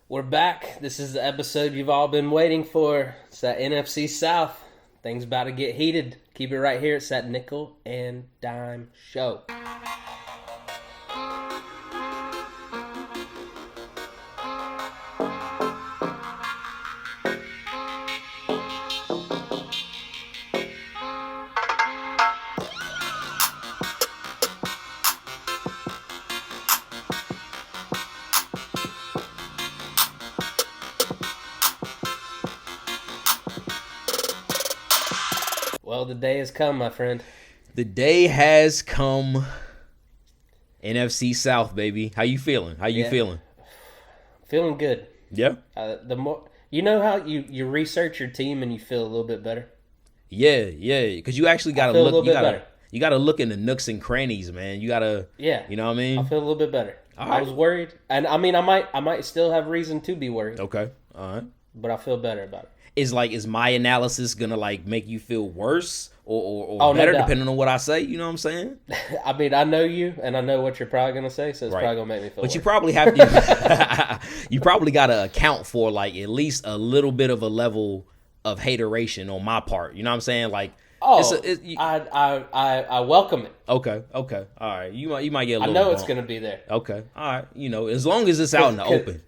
We're back. This is the episode you've all been waiting for. It's that NFC South. Things about to get heated. Keep it right here. It's that nickel and dime show. Well, the day has come, my friend. The day has come. NFC South, baby. How you feeling? How you feeling? Feeling good. Yeah. The more how you research your team and you feel a little bit better. Yeah. Because you actually gotta feel a look. little bit better. You gotta look in the nooks and crannies, man. You gotta. Yeah. You know what I mean? I feel a little bit better. All I right. was worried, and I might still have reason to be worried. Okay. All right. But I feel better about it. Is my analysis gonna make you feel worse or no better doubt. depending on what I say? You know what I'm saying? I know you, and I know what you're probably gonna say, so it's probably gonna make me feel. But worse. you probably have to. You probably got to account for at least a little bit of a level of hateration on my part. You know what I'm saying? I welcome it. Okay. All right. You might get a I little. know bump. it's gonna be there. Okay. All right. As long as it's out in the open.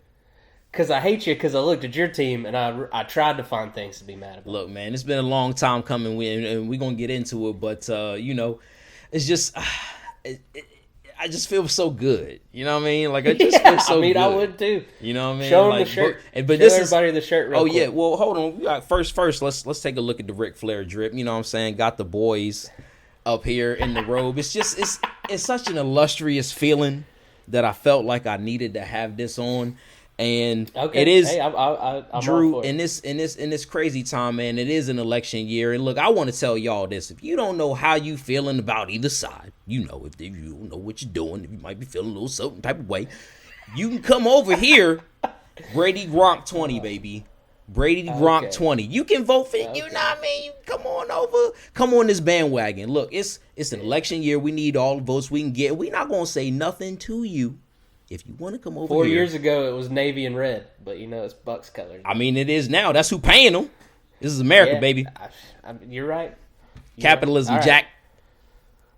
Because I hate you. Because I looked at your team and I tried to find things to be mad about. Look, man, it's been a long time coming, and we're gonna get into it. But it's just, I just feel so good. You know what I mean? I just feel so good. I would too. You know what I mean? Show them the shirt. But Show everybody the shirt. Real quick. Yeah. Well, hold on. We got first. Let's take a look at the Ric Flair drip. You know what I'm saying? Got the boys up here in the robe. It's just it's such an illustrious feeling that I felt like I needed to have this on. And it is, hey, I'm Drew, all for it. in this crazy time, man. It is an election year, and look, I want to tell y'all this: if you don't know how you feeling about either side, if you don't know what you're doing, if you might be feeling a little certain type of way, you can come over here, Brady Gronk 20, baby, Brady Gronk 20. You can vote for, you know what I mean? You come on over, come on this bandwagon. Look, it's an election year. We need all the votes we can get. We're not gonna say nothing to you. If you want to come over 4 here. years ago, it was navy and red, but it's Bucs colors. I mean, it is now. That's who paying them. This is America, baby. You're right. Capitalism, right. Jack.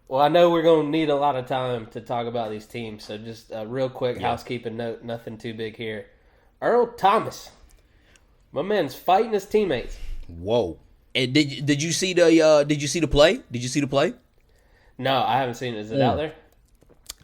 Well, I know we're going to need a lot of time to talk about these teams, so just a real quick housekeeping note, nothing too big here. Earl Thomas, my man's fighting his teammates. Whoa! And did you see the play? Did you see the play? No, I haven't seen it. Is it out there?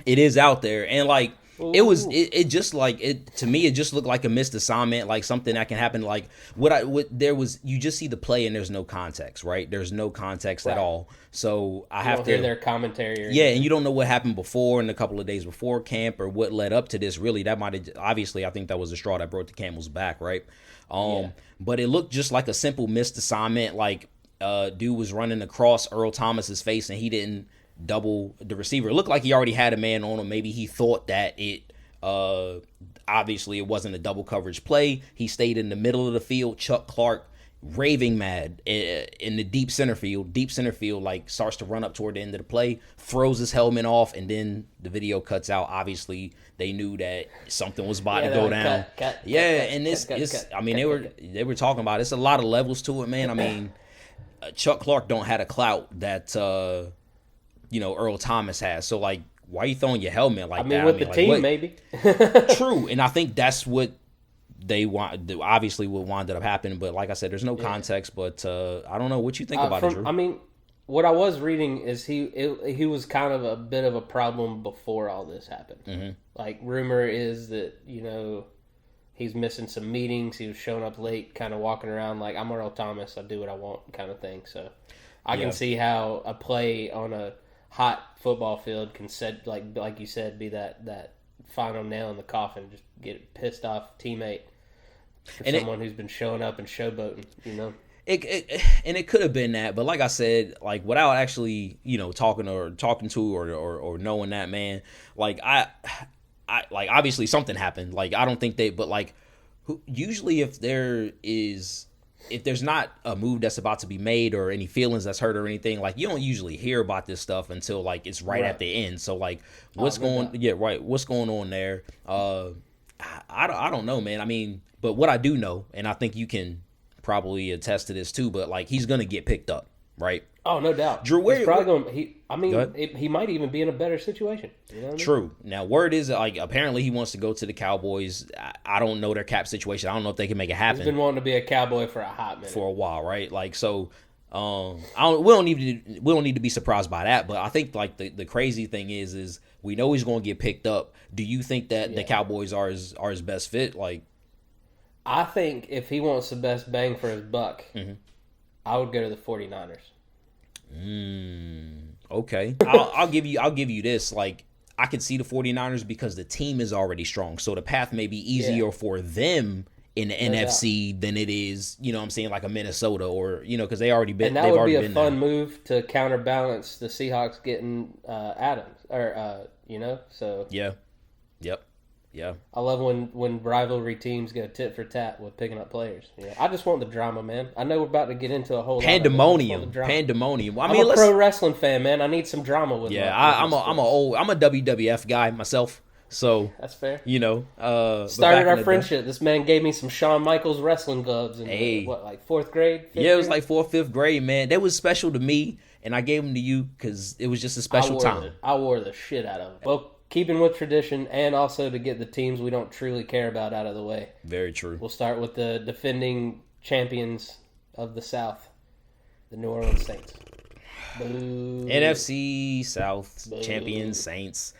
It is out there, and it just to me it just looked like a missed assignment, like something that can happen. You just see the play and there's no context, right? There's no context at all. So I have to hear their commentary. And you don't know what happened before and a couple of days before camp or what led up to this. Really, that might have obviously I think that was the straw that broke the camel's back, right? But it looked just like a simple missed assignment. Dude was running across Earl Thomas's face and he didn't double the receiver. It looked like he already had a man on him. Maybe he thought that obviously it wasn't a double coverage play. He stayed in the middle of the field. Chuck Clark raving mad in the deep center field, starts to run up toward the end of the play, throws his helmet off, and then the video cuts out. Obviously they knew that something was about to go down. They were talking about it. It's a lot of levels to it, man. I mean, Chuck Clark don't have a clout that Earl Thomas has. So why are you throwing your helmet like that? With the team, maybe. True, and I think that's what they want. Obviously, what wound up happening. But like I said, there's no context. But I don't know what you think about it, Drew. What I was reading is he was kind of a bit of a problem before all this happened. Mm-hmm. Rumor is that he's missing some meetings. He was showing up late, kind of walking around like I'm Earl Thomas. I do what I want, kind of thing. So I can see how a play on a hot football field can set like you said be that final nail in the coffin. Just get a pissed off teammate for someone who's been showing up and showboating. It could have been that, but like I said, without actually talking to or knowing that man, I obviously something happened. I don't think usually if there's not a move that's about to be made or any feelings that's hurt or anything, you don't usually hear about this stuff until it's right at the end. So what's going on there? I don't know, man. I mean, but what I do know, and I think you can probably attest to this too, but like he's gonna get picked up, right? Oh, no doubt. Drew, he's probably going. He might even be in a better situation. You know what I mean? True. Now, word is like apparently he wants to go to the Cowboys. I don't know their cap situation. I don't know if they can make it happen. He's been wanting to be a Cowboy for a hot minute, for a while, right? Like so. We don't need to be surprised by that, but I think like the crazy thing is we know he's going to get picked up. Do you think that the Cowboys are his best fit? Like, I think if he wants the best bang for his buck, I would go to the 49ers. Okay. I'll give you this. Like, I could see the 49ers because the team is already strong, so the path may be easier for them in the NFC than it is, you know what I'm saying, like a Minnesota or, you know, because they've already been there. And that would be a fun move to counterbalance the Seahawks getting Adams, or, you know, so. Yeah. Yep. Yeah. I love when rivalry teams go tit for tat with picking up players. Yeah. I just want the drama, man. I know we're about to get into a whole Pandemonium. I'm a pro wrestling fan, man. I need some drama with I'm a WWF guy myself. So that's fair. You know, started our friendship. This man gave me some Shawn Michaels wrestling gloves in like fourth grade? Yeah, it was like 4th, 5th grade, man. That was special to me, and I gave them to you because it was just a special time. I wore the shit out of them. Well, keeping with tradition, and also to get the teams we don't truly care about out of the way. Very true. We'll start with the defending champions of the South, the New Orleans Saints. Boo. NFC South champions Saints.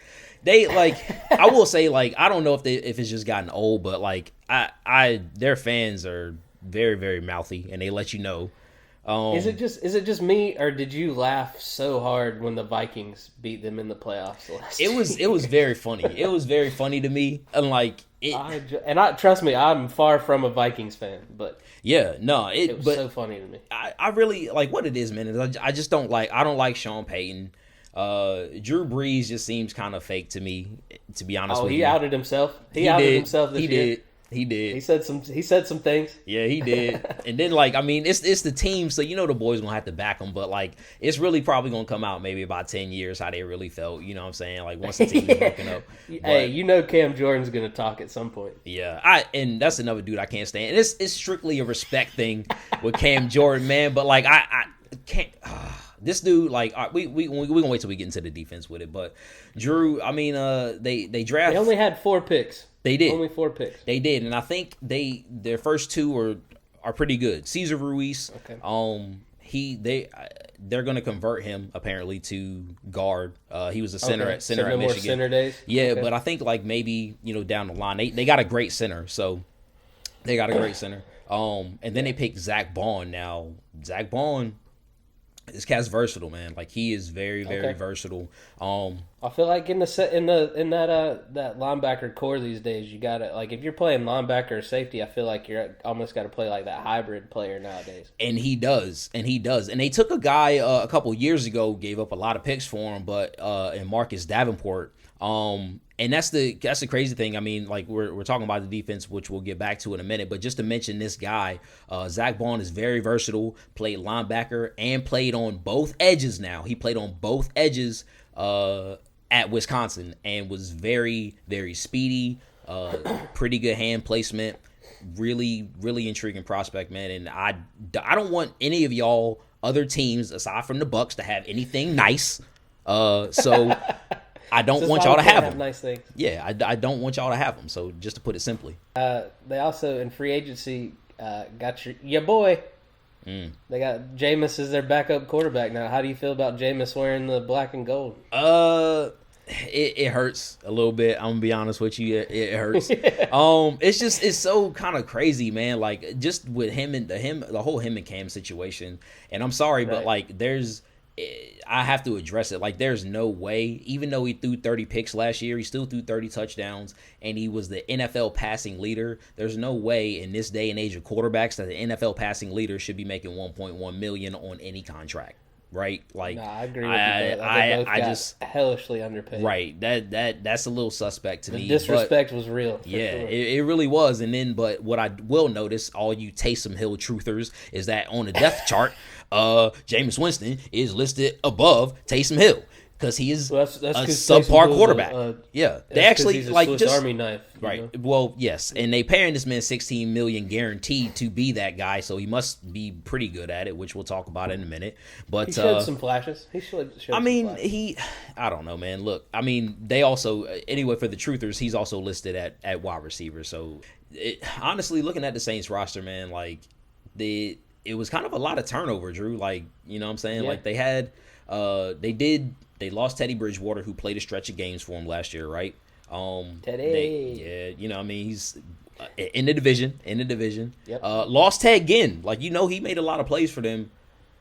They like I will say like I don't know if it's just gotten old, but like their fans are very, very mouthy and they let you know. Is it just me, or did you laugh so hard when the Vikings beat them in the playoffs last year? It was very funny. It was very funny to me, and like trust me, I'm far from a Vikings fan, but yeah, no, it was so funny to me. I really like what it is, man. Is I just don't like Sean Payton. Drew Brees just seems kind of fake to me, to be honest with you. He outed himself. He outed himself this year. He did. He said some things. Yeah, he did. And then like I mean, it's the team, so you know the boys gonna have to back them. But like it's really probably gonna come out maybe about 10 years how they really felt. You know what I'm saying? Like once the team is broken up. Hey, you know Cam Jordan's gonna talk at some point. Yeah, and that's another dude I can't stand. And it's strictly a respect thing with Cam Jordan, man. But like I can't. This dude, like, we gonna wait till we get into the defense with it. But Drew, I mean, they draft. They only had 4 picks. They did only 4 picks. They did, and I think their first 2 are pretty good. Cesar Ruiz, okay. They're gonna convert him apparently to guard. He was a center at Michigan. Center days. Yeah, okay. But I think like maybe down the line they got a great center, so they got a great center. And then they picked Zach Bond. Now Zach Bond. This cat's versatile, man. Like he is very, very versatile. I feel like in that linebacker core these days, you gotta like if you're playing linebacker or safety, I feel like you're almost got to play like that hybrid player nowadays. And he does. And they took a guy a couple years ago, gave up a lot of picks for him, but in Marcus Davenport. And that's the crazy thing. I mean, like we're talking about the defense, which we'll get back to in a minute. But just to mention this guy, Zach Bond is very versatile. Played linebacker and played on both edges. Now he played on both edges at Wisconsin and was very, very speedy. Pretty good hand placement. Really, really intriguing prospect, man. And I don't want any of y'all other teams aside from the Bucs to have anything nice. So. I don't want y'all to have them. Nice things. Yeah, I don't want y'all to have them. So just to put it simply, they also in free agency got your boy. They got JAMEIS as their backup quarterback now. How do you feel about JAMEIS wearing the black and gold? It hurts a little bit. I'm gonna be honest with you. It hurts. It's so kind of crazy, man. Like just with the whole him and Cam situation. And I'm sorry, but like I have to address it. Like, there's no way, even though he threw 30 picks last year, he still threw 30 touchdowns, and he was the NFL passing leader. There's no way in this day and age of quarterbacks that the NFL passing leader should be making $1.1 million on any contract, right? Like, nah, I agree with you. They both got hellishly underpaid. Right. That's a little suspect to me. The disrespect was real. Yeah, sure. it really was. And then, but what I will notice, all you Taysom Hill truthers, is that on the depth chart, Jameis Winston is listed above Taysom Hill. because he is Well, that's a 'cause subpar Taysom quarterback. Hill's They actually he's a like Swiss just Army knife, right. You know? Well, yes, and they paying this man $16 million guaranteed to be that guy, so he must be pretty good at it, which we'll talk about in a minute. But he showed some flashes. I mean, I don't know, man. Look, I mean, they also anyway for the truthers, he's also listed at wide receiver. So honestly, looking at the Saints roster, man, like it was kind of a lot of turnover, Drew. Like, you know what I'm saying? Yeah. Like they had they lost Teddy Bridgewater, who played a stretch of games for him last year, right? Teddy. You know, I mean, he's in the division. Yep. Lost Ted Ginn. Like, you know, he made a lot of plays for them.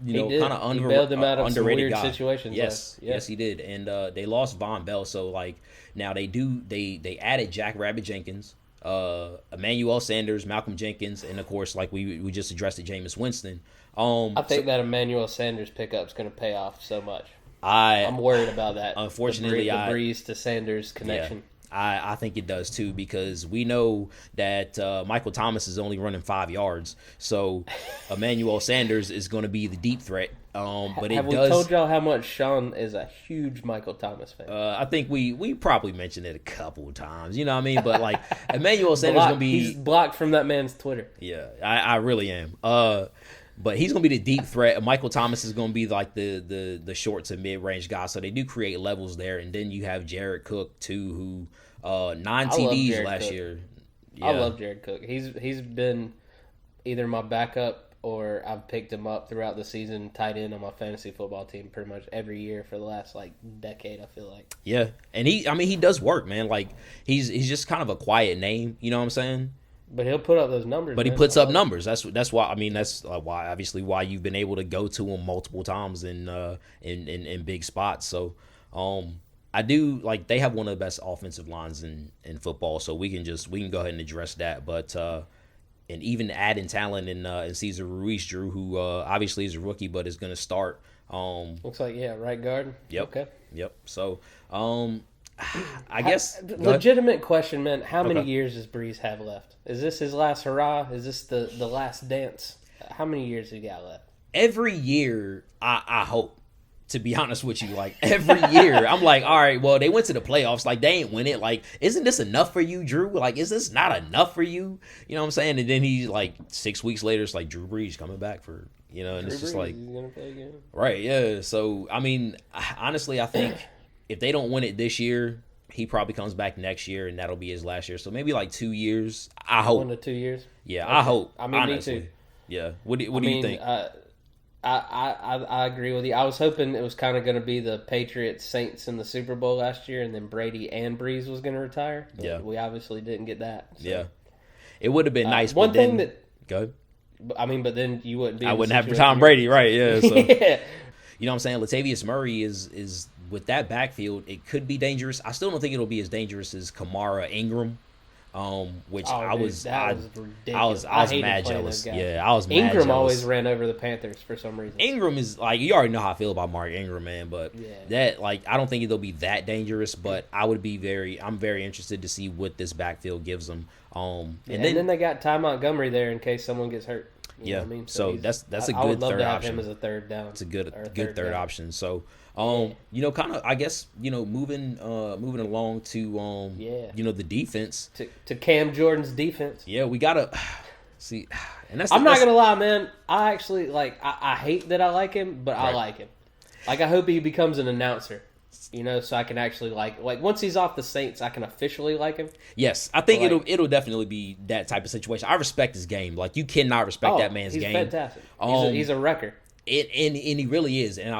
You know, kind of bailed them out of some underrated weird guy. situations. Yes, he did. And they lost Von Bell, so like now they added Jack Rabbit Jenkins, Emmanuel Sanders, Malcolm Jenkins, and of course, like we just addressed it, Jameis Winston. I think that Emmanuel Sanders pickup is going to pay off so much. I'm worried about that. Unfortunately, the Breeze to Sanders connection. Yeah. I think it does too, because we know that Michael Thomas is only running 5 yards, so Emmanuel Sanders is going to be the deep threat. But Have we told y'all how much Shawn is a huge Michael Thomas fan? I think we probably mentioned it a couple of times. You know what I mean? But like Emmanuel Sanders is going to be he's blocked from that man's Twitter. Yeah, I really am. But he's going to be the deep threat. Michael Thomas is going to be like the short to mid-range guy. So they do create levels there. And then you have Jared Cook, too, who 9 TDs last year. Yeah. I love Jared Cook. He's been either my backup or I've picked him up throughout the season, tight end on my fantasy football team pretty much every year for the last like decade, I feel like. Yeah. And he does work, man. Like he's just kind of a quiet name, you know what I'm saying? But he'll put up those numbers. But he puts up numbers. That's why. I mean, that's why obviously why you've been able to go to him multiple times in big spots. So, I do like they have one of the best offensive lines in football. So we can go ahead and address that. But and even adding talent in Cesar Ruiz, Drew, who obviously is a rookie but is going to start. Looks like right guard. Yep. Okay. Yep. So. I guess legitimate question, man. How many years does Breeze have left? Is this his last hurrah? Is this the last dance? How many years he got left? Every year, I hope. To be honest with you, like every year, I'm like, all right, well, they went to the playoffs, like they ain't win it. Like, isn't this enough for you, Drew? Like, is this not enough for you? You know what I'm saying? And then he's like 6 weeks later, it's like Drew Brees coming back for, you know, and it's just like, he's gonna play again. Right? Yeah. So I mean, honestly, I think. If they don't win it this year, he probably comes back next year, and that'll be his last year. So maybe like 2 years. I hope 1 to 2 years. Yeah, okay. I hope. I mean, honestly. me too. Yeah. What do you think? I agree with you. I was hoping it was kind of going to be the Patriots Saints in the Super Bowl last year, and then Brady and Breeze was going to retire. But yeah, we obviously didn't get that. So. Yeah, it would have been nice. One but thing then, that go ahead. I mean, but then you wouldn't be. I wouldn't have Tom Brady, right? Yeah. So. Yeah. You know what I'm saying? Latavius Murray is with that backfield, it could be dangerous. I still don't think it'll be as dangerous as Kamara Ingram, which I was mad jealous. Yeah, I was mad Ingram jealous. always ran over the Panthers for some reason. Ingram is like, you already know how I feel about Mark Ingram, man. But that like I don't think it'll be that dangerous. But I'm very interested to see what this backfield gives them. And then they got Ty Montgomery there in case someone gets hurt. You know what I mean? So that's a good third option. I would love to have him as a third down. It's a good third option. So you know, kind of, I guess, you know, moving along to you know, the defense to Cam Jordan's defense. Yeah, we gotta see, and I'm not gonna lie, man. I actually like. I hate that I like him, but I like him. Like, I hope he becomes an announcer. You know, so I can actually like once he's off the Saints, I can officially like him. Yes, I think it'll definitely be that type of situation. I respect his game. Like, you cannot respect that man's game. He's fantastic. He's a wrecker. And he really is. And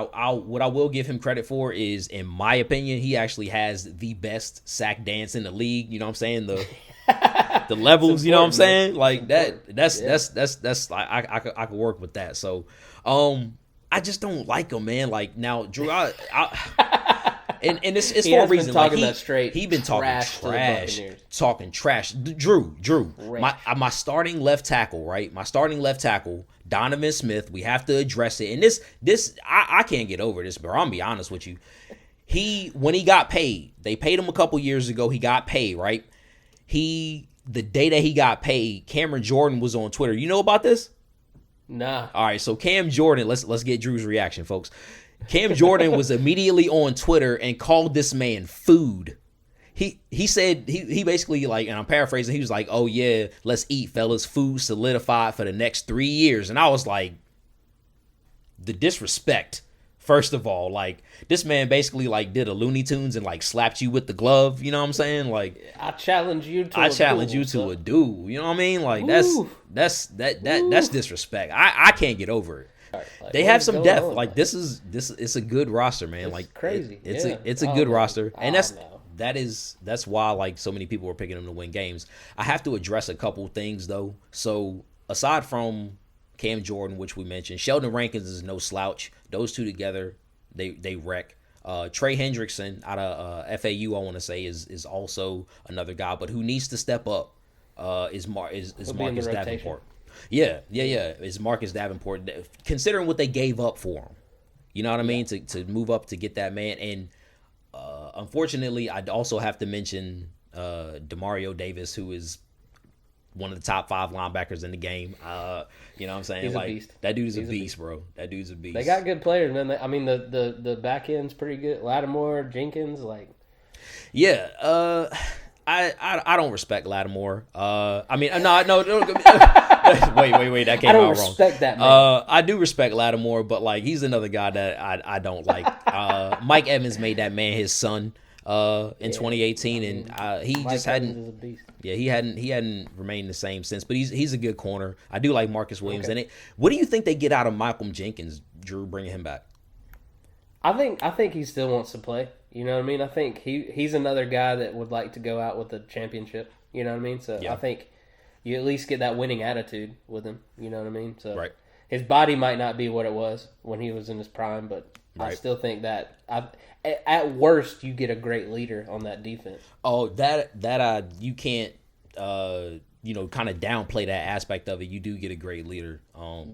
what I will give him credit for is, in my opinion, he actually has the best sack dance in the league. You know what I'm saying? The levels. You know what I'm saying? Like that's I could work with that. So I just don't like him, man. Like, now, Drew, and it's for a reason. Like, he been talking trash. Drew, my starting left tackle, right? My starting left tackle, Donovan Smith. We have to address it. And this I can't get over this, but I'm gonna be honest with you. When he got paid, they paid him a couple years ago. He got paid, right? The day that he got paid, Cameron Jordan was on Twitter. You know about this? Nah. All right, so Cam Jordan, let's get Drew's reaction, folks. Cam Jordan was immediately on Twitter and called this man food. He said he basically, like, and I'm paraphrasing, he was like, "Oh yeah, let's eat, fellas. Food solidified for the next 3 years." And I was like, the disrespect. First of all, like, this man basically like did a Looney Tunes and like slapped you with the glove. You know what I'm saying? Like, I challenge you to a duel. You know what I mean? Like, that's disrespect. I can't get over it. Like, they have some depth. Like, this it's a good roster, man. It's like, crazy. It's a good roster, and that's why, like, so many people were picking them to win games. I have to address a couple things though. So aside from Cam Jordan, which we mentioned, Sheldon Rankins is no slouch. Those two together, they wreck. Trey Hendrickson out of FAU, I want to say, is also another guy, but who needs to step up is Marcus Davenport. Yeah. Is Marcus Davenport, considering what they gave up for him. You know what I mean? To move up to get that man. And unfortunately, I'd also have to mention Demario Davis, who is one of the top 5 linebackers in the game. You know what I'm saying? He's like, a beast. That dude's a beast, bro. That dude's a beast. They got good players, man. I mean, the back end's pretty good. Lattimore, Jenkins, like. Yeah. I don't respect Lattimore. I mean, no. Wait. That came out wrong. I don't respect that man. I do respect Lattimore, but like, he's another guy that I don't like. Mike Evans made that man his son in 2018, and he Mike just Evans is a beast. Yeah, he hadn't remained the same since. But he's a good corner. I do like Marcus Williams in it. What do you think they get out of Malcolm Jenkins, Drew, bringing him back? I think he still wants to play. You know what I mean? I think he's another guy that would like to go out with a championship. You know what I mean? So yeah. I think you at least get that winning attitude with him. You know what I mean? So right. His body might not be what it was when he was in his prime, but right. I still think that at worst you get a great leader on that defense. Oh, you can't kind of downplay that aspect of it. You do get a great leader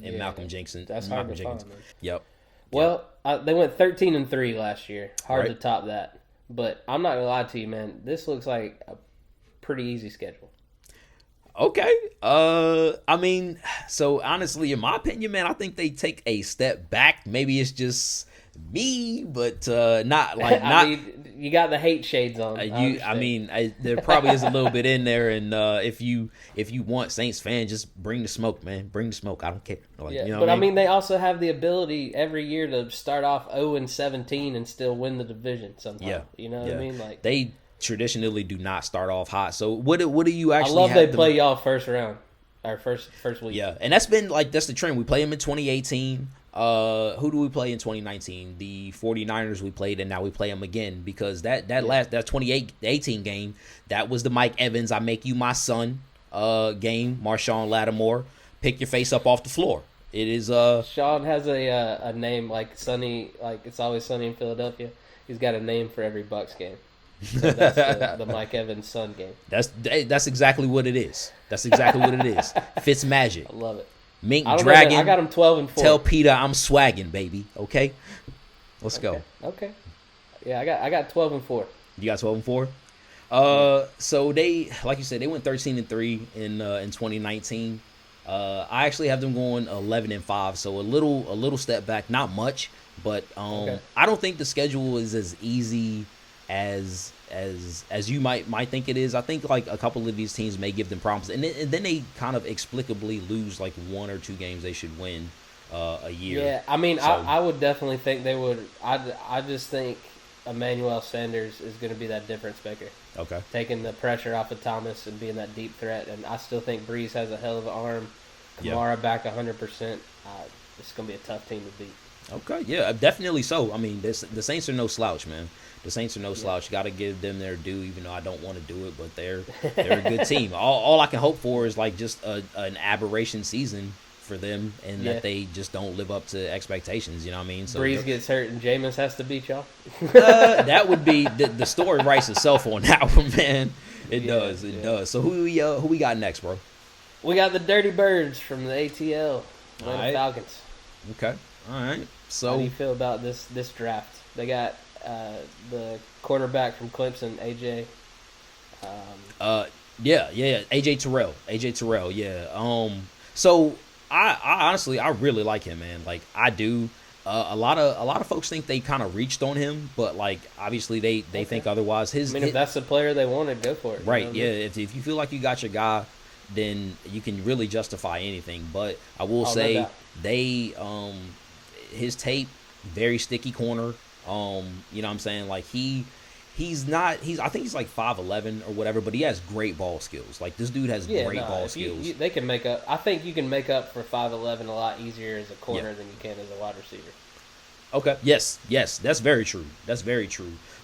in Malcolm Jenkins. That's hard to find, man. Yep. Well, they went 13-3 last year. Hard to top that. But I'm not gonna lie to you, man. This looks like a pretty easy schedule. Okay. I mean, so honestly, in my opinion, man, I think they take a step back. Maybe it's just me, but not. I mean, you got the hate shades on. There probably is a little bit in there, and if you want Saints fans, just bring the smoke, man. Bring the smoke. I don't care. Like, yeah, you know, but I mean, they also have the ability every year to start off 0-17 and still win the division somehow. Yeah, you know what I mean? Like, they traditionally do not start off hot. So what do you actually? I love they play y'all first round, or first week. Yeah, and that's the trend. We play them in 2018. Who do we play in 2019? The 49ers we played, and now we play them again because that 2018 game, that was the Mike Evans, I make you my son game. Marshawn Lattimore, pick your face up off the floor. It is Shawn has a name like Sunny, like It's Always Sunny in Philadelphia. He's got a name for every Bucs game. So that's the Mike Evans son game. That's exactly what it is. That's exactly what it is. Fitz magic. I love it. Mink Dragon. I got him 12-4. Tell Peter I'm swagging, baby. Okay, let's go. Okay. Yeah, I got 12-4. You got 12-4. So they, like you said, they went 13-3 in 2019. I actually have them going 11-5. So a little step back, not much, but I don't think the schedule is as easy as you might think it is. I think like a couple of these teams may give them problems, and then they kind of explicably lose like 1 or 2 games they should win a year. Yeah, I mean, so, I would definitely think they would. I just think Emmanuel Sanders is going to be that difference maker. Okay, taking the pressure off of Thomas and being that deep threat. And I still think Breeze has a hell of an arm. Kamara back 100%. It's going to be a tough team to beat. Okay, yeah, definitely so. I mean, the Saints are no slouch, man. The Saints are no slouch. You got to give them their due, even though I don't want to do it. But they're a good team. All I can hope for is like just an aberration season for them, and that they just don't live up to expectations. You know what I mean? So Breeze gets hurt and JAMEIS has to beat y'all. That would be the story writes itself on that one, man. It does. So who we got next, bro? We got the Dirty Birds from the ATL, the Falcons. Okay, all right. So how do you feel about this draft? They got the quarterback from Clemson, AJ. AJ Terrell. Yeah. So I honestly, I really like him, man. Like, I do. A lot of folks think they kind of reached on him, but like obviously they think otherwise. If that's the player they wanted, go for it. Right? Yeah. If you feel like you got your guy, then you can really justify anything. But I will say his tape, very sticky corner. You know what I'm saying? Like I think he's like 5'11" or whatever, but he has great ball skills. Like this dude has great ball skills. They can make up. I think you can make up for 5'11" a lot easier as a corner than you can as a wide receiver. Okay. Yes. That's very true.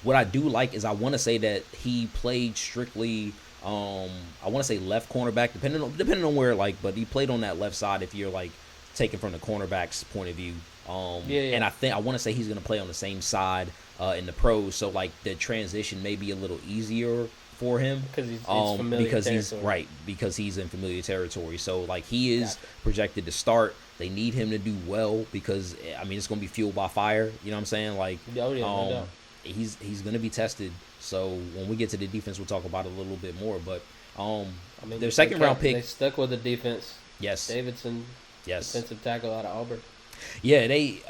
What I do like is I want to say that he played strictly. I want to say left cornerback, depending on where, like, but he played on that left side if you're like taking from the cornerback's point of view. And I want to say he's going to play on the same side in the pros, so like the transition may be a little easier for him because he's in familiar territory. So like he is projected to start. They need him to do well because I mean it's going to be fueled by fire. You know what I'm saying? Like, he's going to be tested. So when we get to the defense, we'll talk about it a little bit more. But their second round pick, they stuck with the defense. Yes, Davidson. Yes, defensive tackle out of Auburn. Yeah, they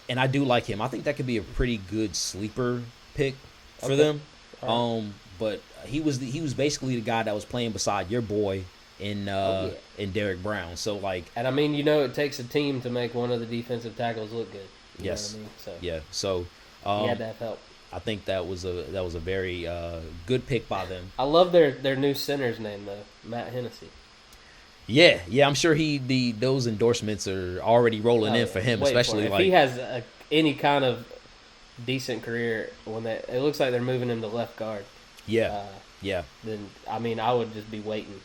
and I do like him. I think that could be a pretty good sleeper pick for them. Right. But he was basically the guy that was playing beside your boy in Derek Brown. So like, and I mean, it takes a team to make one of the defensive tackles look good. You know what I mean? So yeah, so he had to have help. I think that was a very good pick by them. I love their new center's name though, Matt Hennessy. Yeah, I'm sure those endorsements are already rolling in for him, especially if he has any kind of decent career it looks like they're moving him to left guard. Yeah. Then I mean I would just be waiting.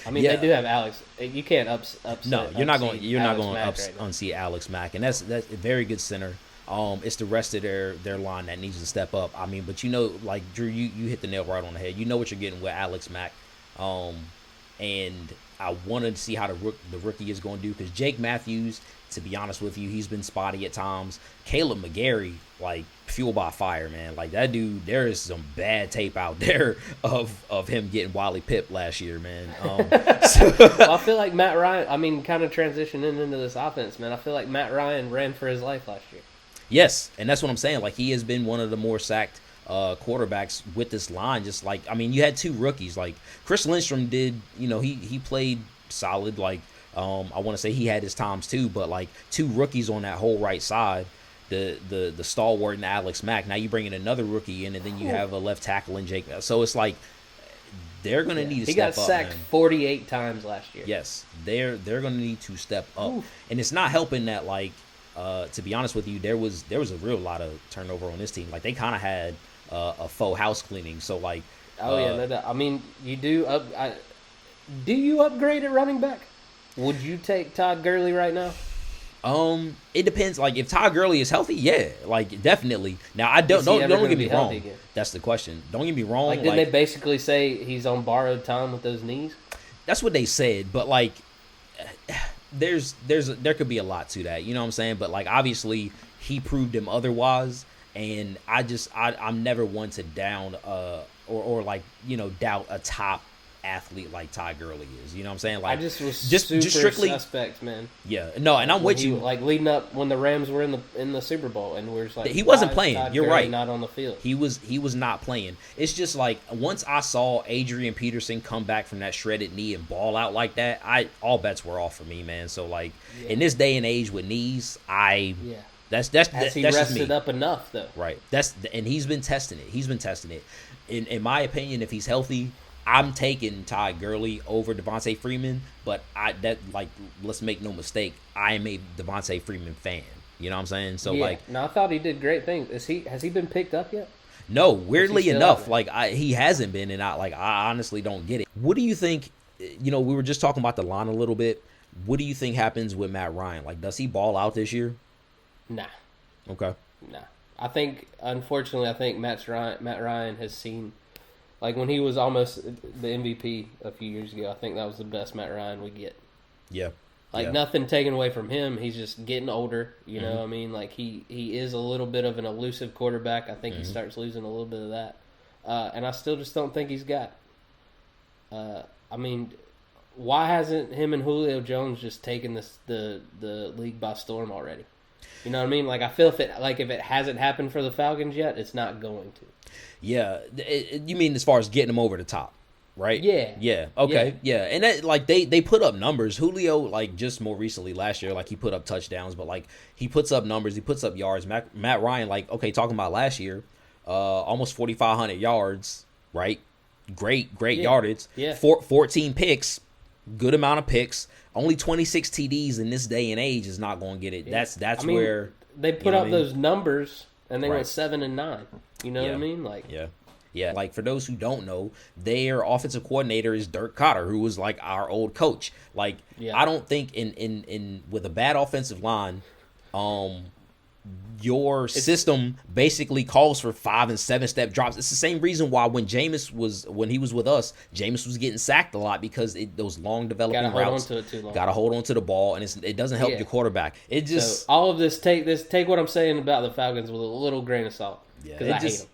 I mean they do have Alex. You can't upset. No, you're not going to unseat Alex Mack, and that's a very good center. It's the rest of their line that needs to step up. I mean, but like Drew, you hit the nail right on the head. You know what you're getting with Alex Mack, and I wanted to see how the rookie is going to do because Jake Matthews, to be honest with you, he's been spotty at times. Caleb McGarry, like fueled by fire, man. Like that dude, there is some bad tape out there of him getting Wally Pipp last year, man. Well, I feel like Matt Ryan. I mean, kind of transitioning into this offense, man. I feel like Matt Ryan ran for his life last year. Yes, and that's what I'm saying. Like he has been one of the more sacked quarterbacks with this line. Just like, I mean, you had two rookies. Like Chris Lindstrom did, he played solid. Like I want to say he had his times too, but like two rookies on that whole right side, the stalwart and Alex Mack. Now you bring in another rookie in, and then you have a left tackle in Jake. So it's like they're gonna need to step up. He got sacked 48 times last year. Yes, they're gonna need to step up, and it's not helping that like. To be honest with you, there was a real lot of turnover on this team. Like they kind of had a faux house cleaning. So like, I mean, you do do you upgrade at running back? Would you take Todd Gurley right now? It depends. Like if Todd Gurley is healthy, yeah, like definitely. Now I don't get me wrong. Again? That's the question. Don't get me wrong. Like didn't they basically say he's on borrowed time with those knees? That's what they said, but like. There could be a lot to that, you know what I'm saying? But like obviously he proved him otherwise, and I'm never one to down or like doubt a top athlete like Todd Gurley is. You know what I'm saying? Like I just was super strictly suspect, man. Yeah, no, and I'm with you. Like leading up when the Rams were in the Super Bowl, and we're just like he wasn't playing. Todd You're Gurley right. Not on the field. He was not playing. It's just like once I saw Adrian Peterson come back from that shredded knee and ball out like that, all bets were off for me, man. So like in this day and age with knees, that's Has he that's rested just me. up enough though? Right. And he's been testing it. In my opinion, if he's healthy, I'm taking Todd Gurley over Devontae Freeman, but let's make no mistake, I am a Devontae Freeman fan. You know what I'm saying? So I thought he did great things. Has he been picked up yet? No, weirdly enough, he hasn't been, and I honestly don't get it. What do you think? We were just talking about the line a little bit. What do you think happens with Matt Ryan? Like, does he ball out this year? Nah. Okay. Nah. Unfortunately, Matt Ryan has seen. Like, when he was almost the MVP a few years ago, I think that was the best Matt Ryan we get. Yeah. Nothing taken away from him. He's just getting older, you know what I mean? Like, he is a little bit of an elusive quarterback. I think he starts losing a little bit of that. And I still just don't think he's got. I mean, why hasn't him and Julio Jones just taken the league by storm already? You know what I mean? Like, I feel if it hasn't happened for the Falcons yet, it's not going to. Yeah, you mean as far as getting them over the top, right? Yeah. Okay. Yeah. And that, like, they put up numbers. Julio, like, just more recently last year, like, he put up touchdowns, but like he puts up numbers, he puts up yards. Matt Ryan, like, okay, talking about last year, almost 4,500 yards, right? Great yardage. Yeah. 14 picks, good amount of picks. Only 26 TDs in this day and age is not going to get it. Yeah. That's where they put up those numbers and they went 7-9. You know what I mean? Like, yeah. Like, for those who don't know, their offensive coordinator is Dirk Cotter, who was like our old coach. Like, I don't think in with a bad offensive line, your system basically calls for 5 and 7 step drops. It's the same reason why when he was with us, Jameis was getting sacked a lot, because those long developing routes. Hold on to it too long. Gotta hold on to the ball, and it doesn't help your quarterback. It just so all of this take what I'm saying about the Falcons with a little grain of salt, because I hate them.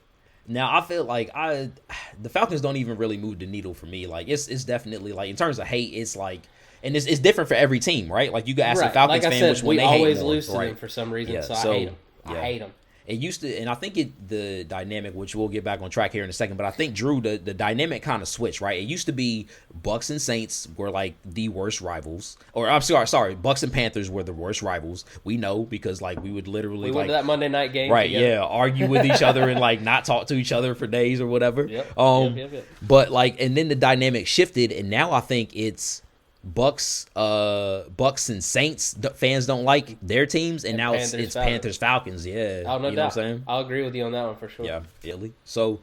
Now I feel like the Falcons don't even really move the needle for me. Like, it's definitely, like, in terms of hate, it's like. And it's different for every team, right? Like, you can ask a Falcons fan which one they hate more. We always lose to them for some reason, so I hate them. I hate them. It used to, and I think the dynamic, which we'll get back on track here in a second, but I think, Drew, the dynamic kind of switched, right? It used to be Bucs and Saints were like the worst rivals. Or, I'm sorry, Bucs and Panthers were the worst rivals. We know, because, like, we would literally, went to that Monday night game. Right, together. Argue with each other and, like, not talk to each other for days or whatever. Yep. But, like, and then the dynamic shifted, and now I think it's Bucs and Saints fans don't like their teams, and now it's Panthers Falcons. Yeah, oh, no doubt. Know what I'm saying? I'll agree with you on that one for sure. Yeah, really. So,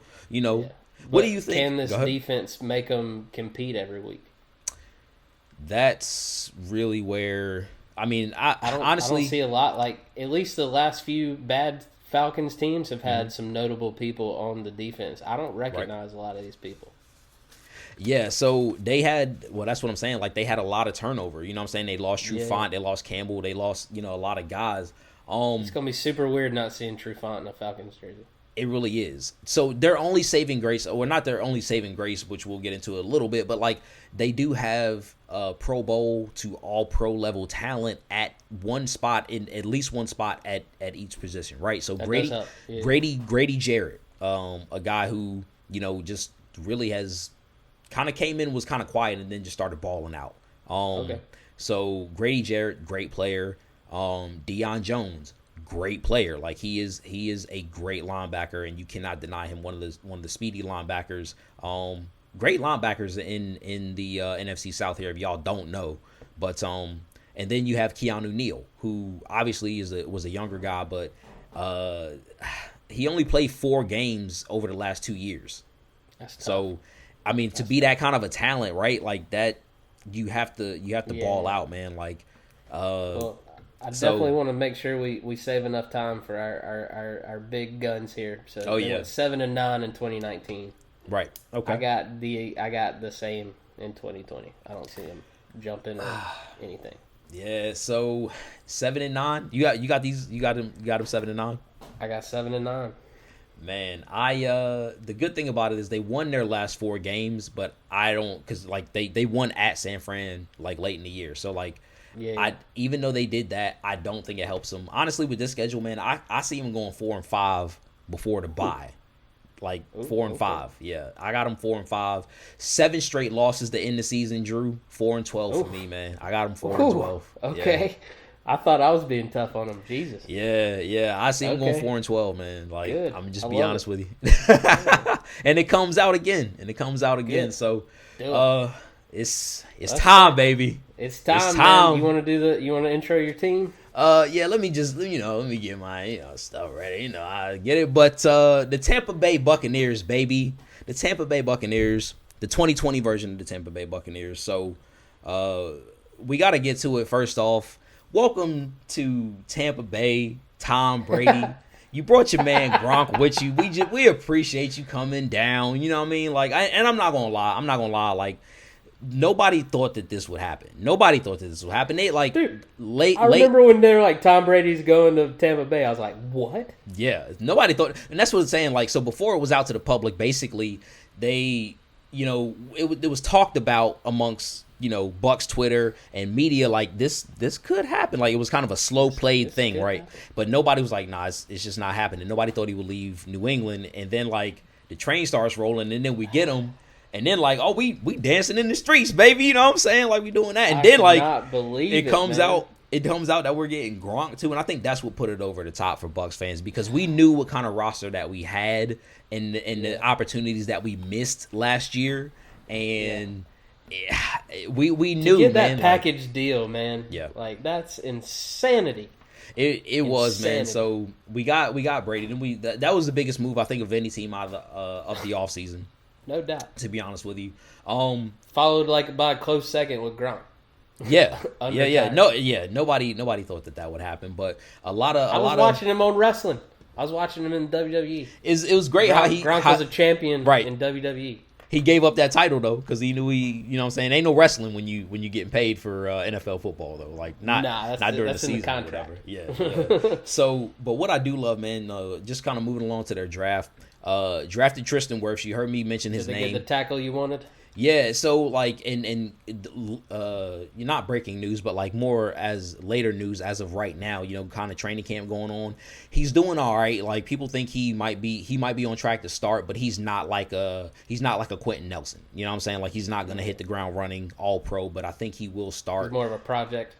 what do you think? Can this defense make them compete every week? That's really where I honestly don't see a lot. Like, at least the last few bad Falcons teams have had some notable people on the defense. I don't recognize a lot of these people. Yeah, so they had, that's what I'm saying. Like, they had a lot of turnover. You know what I'm saying? They lost Trufant, they lost Campbell, they lost, a lot of guys. It's going to be super weird not seeing Trufant in a Falcons jersey. It really is. So their only saving grace, or not their only saving grace, which we'll get into a little bit, but, like, they do have Pro Bowl to all pro level talent at one spot, at least one spot at each position, right? So Grady Jarrett, a guy who, just really has kind of came in, was kind of quiet, and then just started balling out. So Grady Jarrett, great player. Deion Jones, great player. Like, he is a great linebacker, and you cannot deny him, one of the speedy linebackers. Great linebackers in the NFC South here, if y'all don't know. But and then you have Keanu Neal, who obviously was a younger guy, but he only played 4 games over the last 2 years. That's tough. So, I mean, to be that kind of a talent, right? Like, that, you have to ball out, man. Like, well, I definitely want to make sure we save enough time for our big guns here. So, 7-9 in 2019. Right. Okay. I got the same in 2020. I don't see them jumping or anything. Yeah. So 7-9. You got them 7-9. I got 7-9. Man, the good thing about it is they won their last 4 games, but I don't, because, like, they won at San Fran, like, late in the year. So, like, even though they did that, I don't think it helps them. Honestly, with this schedule, man, I see them going 4-5 before the bye. Like, 4-5. Yeah, I got them 4-5. 7 straight losses to end the season, Drew. 4-12 for me, man. I got them 4-12. Okay. Yeah. I thought I was being tough on them. Jesus. Yeah. I see them going 4-12, man. Like, good. I'm just be honest with you. And it comes out again. Good. So, it's time, baby. It's time. Man. You want to intro your team? Yeah. Let me get my stuff ready. I get it. But the Tampa Bay Buccaneers, baby. The Tampa Bay Buccaneers, the 2020 version of the Tampa Bay Buccaneers. So, we got to get to it first off. Welcome to Tampa Bay, Tom Brady. You brought your man Gronk with you. We appreciate you coming down. You know what I mean? Like, I'm not gonna lie. Like, nobody thought that this would happen. They, like, dude, late. I remember when they were like, Tom Brady's going to Tampa Bay. I was like, what? Yeah, nobody thought, and that's what it's saying. Like, so before it was out to the public, basically they it was talked about amongst Bucs Twitter and media, like this could happen. Like it was kind of a slow played thing, right? Happen. But nobody was like, nah, it's just not happening. Nobody thought he would leave New England, and then like the train starts rolling, and then we get him, and then like, oh, we dancing in the streets, baby. You know what I'm saying? Like we doing that, and then like it comes out that we're getting Gronk too, and I think that's what put it over the top for Bucs fans, because we knew what kind of roster that we had and the opportunities that we missed last year, and. Yeah, we knew, to get man, that package deal, man. Yeah, like that's insanity. It was, man. So we got Brady, and that was the biggest move I think of any team out of the offseason. No doubt. To be honest with you, followed like by a close second with Gronk. Yeah, Nobody thought that would happen, but I was watching him on wrestling. I was watching him in WWE. It was great Gronk was a champion in WWE. He gave up that title though, because he knew you know what I'm saying, ain't no wrestling when you getting paid for NFL football though, like not during the season or whatever. Yeah. So, but what I do love, man, just kind of moving along to their draft, drafted Tristan Wirfs. You heard me mention his name. Did they get the tackle you wanted? Yeah, so like, and not breaking news, but like more as later news as of right now, kind of training camp going on. He's doing all right. Like people think he might be on track to start, but he's not like a Quentin Nelson. You know what I'm saying? Like he's not gonna hit the ground running all pro, but I think he will start. He's more of a project.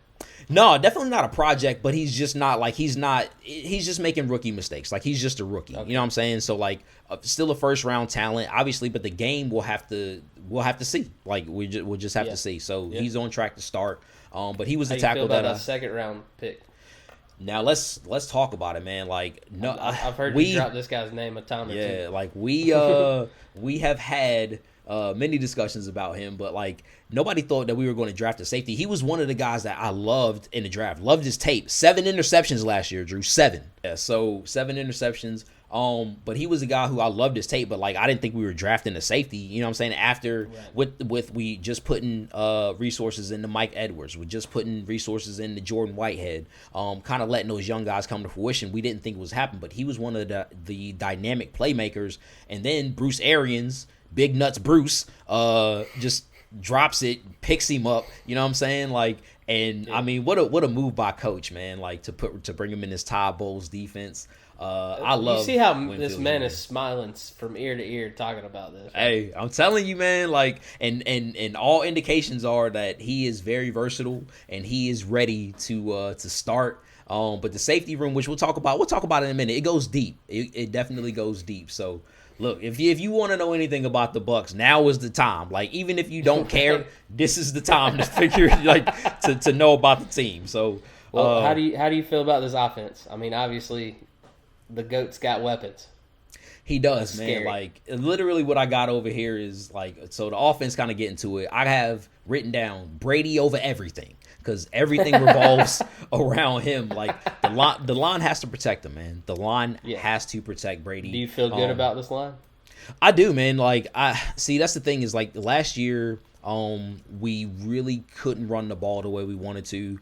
No, definitely not a project, but he's just making rookie mistakes. Like he's just a rookie. Okay. You know what I'm saying? So like still a first round talent, obviously, but the game we'll have to see. Like we'll just have to see. So he's on track to start. But he was the tackle that a second round pick. Now let's talk about it, man. Like no, I've heard you drop this guy's name a time or two. Yeah, like we have had many discussions about him, but like nobody thought that we were going to draft a safety. He was one of the guys that I loved in the draft. Loved his tape. 7 interceptions last year, Drew. 7. Yeah, so 7 interceptions. But he was a guy who I loved his tape, but like I didn't think we were drafting a safety. You know what I'm saying? After with we just putting resources into Mike Edwards, we just putting resources into Jordan Whitehead, kind of letting those young guys come to fruition. We didn't think it was happening, but he was one of the dynamic playmakers. And then Bruce Arians, Big Nuts Bruce, just drops it, picks him up. You know what I'm saying? Like, and I mean, what a move by coach, man. Like to bring him in this Todd Bowles defense. I love. You see how this man is smiling from ear to ear talking about this. Right? Hey, I'm telling you, man. Like, and all indications are that he is very versatile and he is ready to start. But the safety room, which we'll talk about in a minute. It goes deep. It definitely goes deep. So. Look, if you want to know anything about the Bucs, now is the time. Like, even if you don't care, this is the time to figure to know about the team. So, well, how do you feel about this offense? I mean, obviously, the GOAT's got weapons. He does, man. Like, literally, what I got over here is like, so the offense kind of get into it. I have written down Brady over everything. Because everything revolves around him. Like the line has to protect him, man. The line has to protect Brady. Do you feel good about this line? I do, man. Like that's the thing is like last year, we really couldn't run the ball the way we wanted to.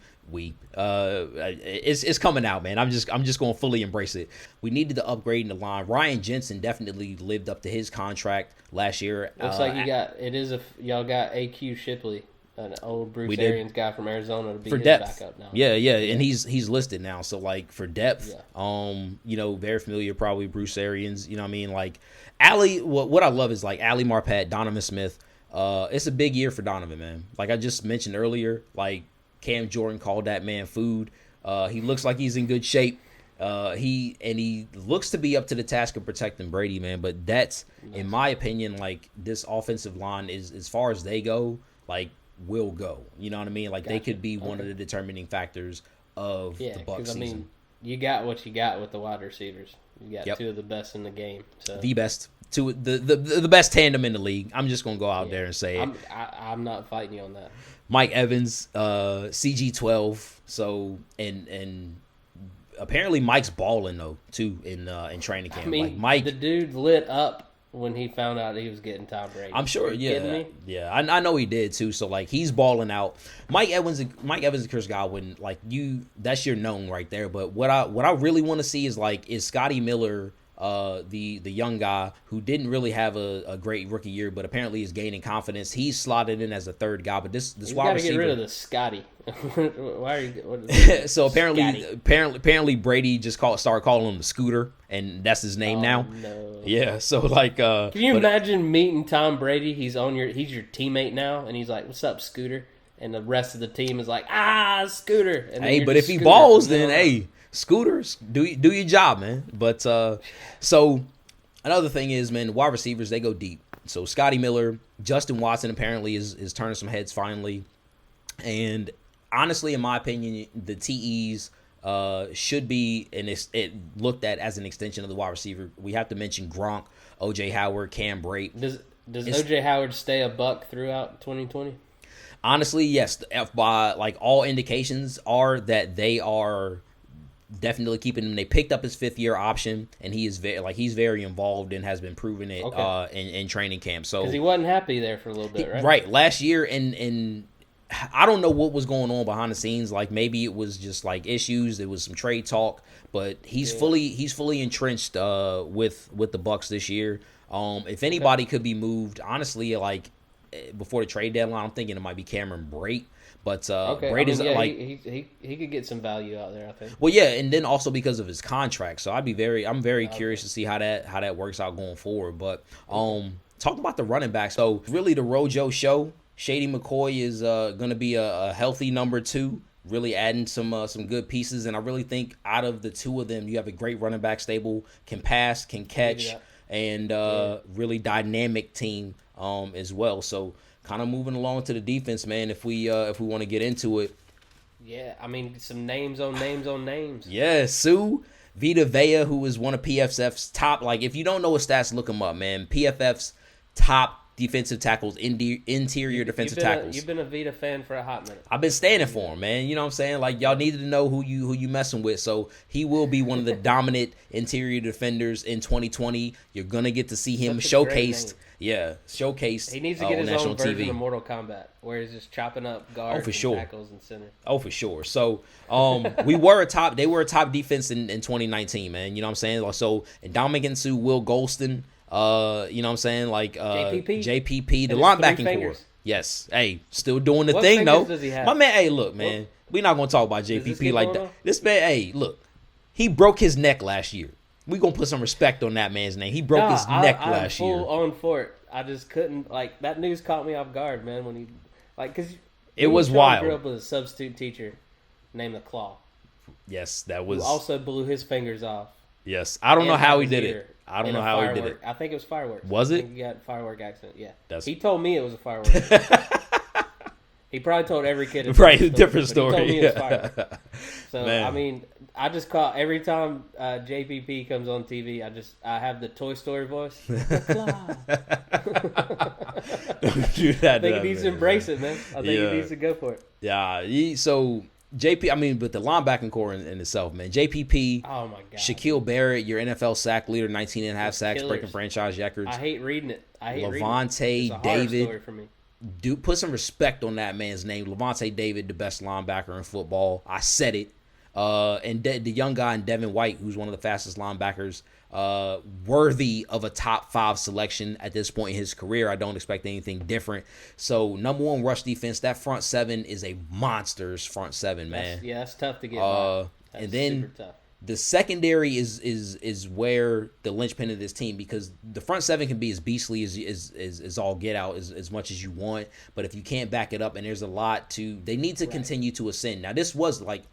It's coming out, man. I'm just going to fully embrace it. We needed to upgrade in the line. Ryan Jensen definitely lived up to his contract last year. Looks like y'all got AQ Shipley. An old Bruce Arians guy from Arizona to be his backup now. Yeah, and he's listed now. So like for depth, very familiar probably Bruce Arians. You know what I mean? Like Allie, what I love is like Allie Marpet, Donovan Smith. It's a big year for Donovan, man. Like I just mentioned earlier, like Cam Jordan called that man food. He looks like he's in good shape. He looks to be up to the task of protecting Brady, man. But that's in my opinion, like this offensive line is as far as they go, like. Will go. You know what I mean? Like they could be one of the determining factors of the Bucs season. I mean, you got what you got with the wide receivers. You got two of the best in the game. So. The best. The best tandem in the league. I'm just gonna go out there and say it. I'm not fighting you on that. Mike Evans, CG12. So and apparently Mike's balling though too in training camp. I mean, like Mike, the dude lit up when he found out he was getting Tom Brady. I'm sure, kidding me? Yeah. I know he did too. So like he's balling out. Mike Evans and Chris Godwin, like that's your known right there. But what I really want to see is like, is Scotty Miller the young guy who didn't really have a great rookie year, but apparently is gaining confidence. He's slotted in as a third guy, but this wide receiver. Get rid of the Scotty. Why are you? So apparently Brady just started calling him the Scooter, and that's his name now. No. Yeah. So like, can you imagine meeting Tom Brady? He's your teammate now, and he's like, "What's up, Scooter?" And the rest of the team is like, Scooter. And hey, but if he balls, then hey, Scooters, do your job, man. But so another thing is, man, wide receivers, they go deep. So Scotty Miller, Justin Watson apparently is turning some heads finally. And honestly, in my opinion, the TEs should be it looked at as an extension of the wide receiver. We have to mention Gronk, OJ Howard, Cam Brate. Does OJ Howard stay a Buck throughout 2020? Honestly, yes. By like all indications are that they are definitely keeping him. They picked up his 5th-year option, and he is he's very involved and has been proving it in training camp. So because he wasn't happy there for a little bit, right? Right, last year, and I don't know what was going on behind the scenes. Like maybe it was just like issues. There was some trade talk, but he's fully entrenched with the Bucs this year. If anybody could be moved, honestly, like before the trade deadline, I'm thinking it might be Cameron Brate. But Brate is he could get some value out there, I think. Well, yeah, and then also because of his contract, so I'm very curious to see how that works out going forward. But talking about the running back, so really the Rojo show. Shady McCoy is going to be a healthy number 2, really adding some good pieces, and I really think out of the two of them, you have a great running back stable, can pass, can catch, and really dynamic team as well. So kind of moving along to the defense, man, if we want to get into it. Yeah, I mean, some names on names. Yeah, Sue Vita Vea, who is one of PFF's top, like, if you don't know his stats, look him up, man. PFF's top defensive tackles, interior defensive tackles. You've been a Vita fan for a hot minute. I've been standing for him, man. You know what I'm saying? Like, y'all needed to know who you messing with. So he will be one of the dominant interior defenders in 2020. You're gonna get to see him showcased. Yeah, showcased. He needs to get his own version of Mortal Kombat, where he's just chopping up guards and tackles and center. Oh, for sure. So, they were a top defense in 2019, man. You know what I'm saying? So, Ndamukong Suh, Will Golston, you know what I'm saying? Like JPP, the linebacking core. Yes. Hey, still doing the thing though. Does he have? My man, hey, look, man. We're not gonna talk about JPP like that. This man, hey, look. He broke his neck last year. We're gonna put some respect on that man's name. He broke his neck last year. I'm full on for it. I just couldn't, like, that news caught me off guard, man, when he, like, because it was wild. I grew up with a substitute teacher named the Claw. Yes, that was. Who also blew his fingers off. Yes, I don't know how he did it. I don't know how he did it. I think it was fireworks. Was it? I think he got a firework accident. Yeah. He told me it was a firework. He probably told every kid a different story. He told me it was fireworks. So, man. I mean, I just call every time JPP comes on TV, I have the Toy Story voice. Don't do that. I think he needs to embrace it, man. I think he needs to go for it. Yeah. So but the linebacking core in itself, man. JPP, oh my God, Shaquille Barrett, your NFL sack leader, 19.5 sacks, breaking franchise records. I hate reading it. Levante David. Story for me. Dude, put some respect on that man's name. Levante David, the best linebacker in football. I said it. And the young guy in Devin White, who's one of the fastest linebackers, worthy of a top 5 selection at this point in his career. I don't expect anything different. So, number 1 rush defense. That front 7 is a monster's front 7, man. That's tough to get by. And then super tough. The secondary is where the linchpin of this team, because the front 7 can be as beastly as all get out as much as you want, but if you can't back it up, and there's a lot they need to continue to ascend. Now this was like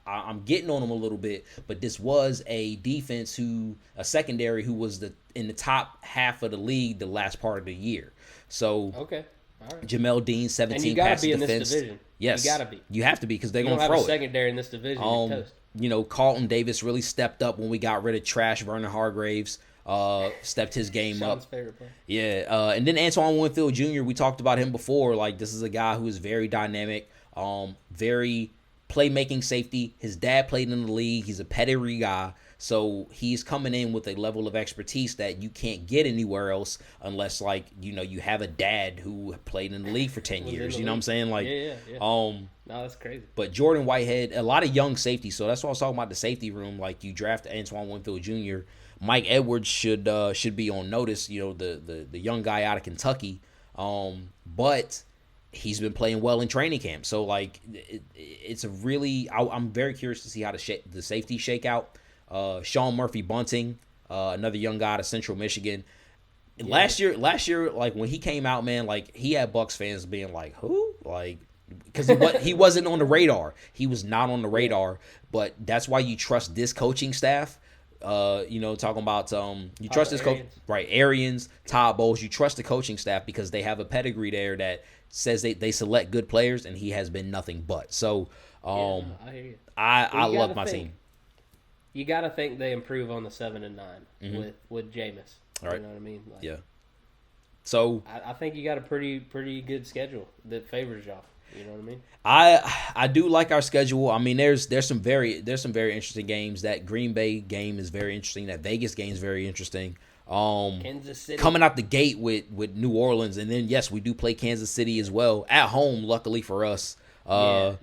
I'm getting on them a little bit, but this was a defense a secondary who was in the top half of the league the last part of the year. So okay. All right. Jamel Dean, 17 and you gotta passes be in defense. this division. Yes, you gotta be. You have to be, because they're gonna throw it. You don't have a secondary in this division. You're toast. You know, Carlton Davis really stepped up when we got rid of trash Vernon Hargraves. Stepped his game Shawn's up. Favorite player. Yeah, and then Antoine Winfield Jr., we talked about him before. Like, this is a guy who is very dynamic, very playmaking safety. His dad played in the league. He's a pedigree guy. So he's coming in with a level of expertise that you can't get anywhere else unless, like, you have a dad who played in the league for 10 years. You know what I'm saying? Like, yeah. No, that's crazy. But Jordan Whitehead, a lot of young safety. So that's why I was talking about the safety room. Like, you draft Antoine Winfield Jr., Mike Edwards should be on notice. You know, the young guy out of Kentucky, but he's been playing well in training camp. So like, it's a really I'm very curious to see how the safety shake out. Sean Murphy Bunting, another young guy out of Central Michigan. Yeah. Last year, like when he came out, man, like he had Bucs fans being like, "Who?" Like, because he wasn't on the radar. He was not on the radar. But that's why you trust this coaching staff. You know, talking about you trust this coach, right? Arians, Todd Bowles. You trust the coaching staff because they have a pedigree there that says they select good players, and he has been nothing but. So, I love my team. You got to think they improve on the 7 and 9 with JAMEIS. Right. You know what I mean? Like, yeah. So I think you got a pretty good schedule that favors y'all. You know what I mean? I do like our schedule. I mean, there's some very interesting games. That Green Bay game is very interesting. That Vegas game is very interesting. Kansas City coming out the gate with New Orleans, and then yes, we do play Kansas City as well at home. Luckily for us. Yeah.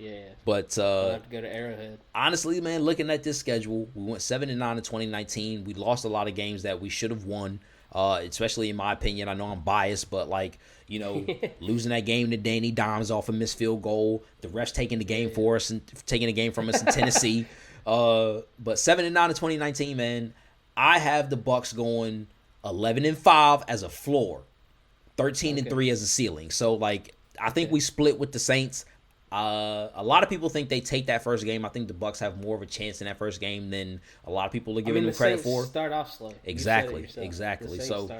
But we'll have to go to Arrowhead. Honestly, man, looking at this schedule, we went 7 and 9 in 2019. We lost a lot of games that we should have won. Especially in my opinion. I know I'm biased, but like, you know, losing that game to Danny Dimes off a missed field goal, the refs taking the game for us and taking the game from us in Tennessee. But 7 and 9 in 2019, man. I have the Bucs going 11 and 5 as a floor, 13 and 3 as a ceiling. So like, I think we split with the Saints. A lot of people think they take that first game. I think the Bucs have more of a chance in that first game than a lot of people are giving them credit for. Start off slow. Exactly. So,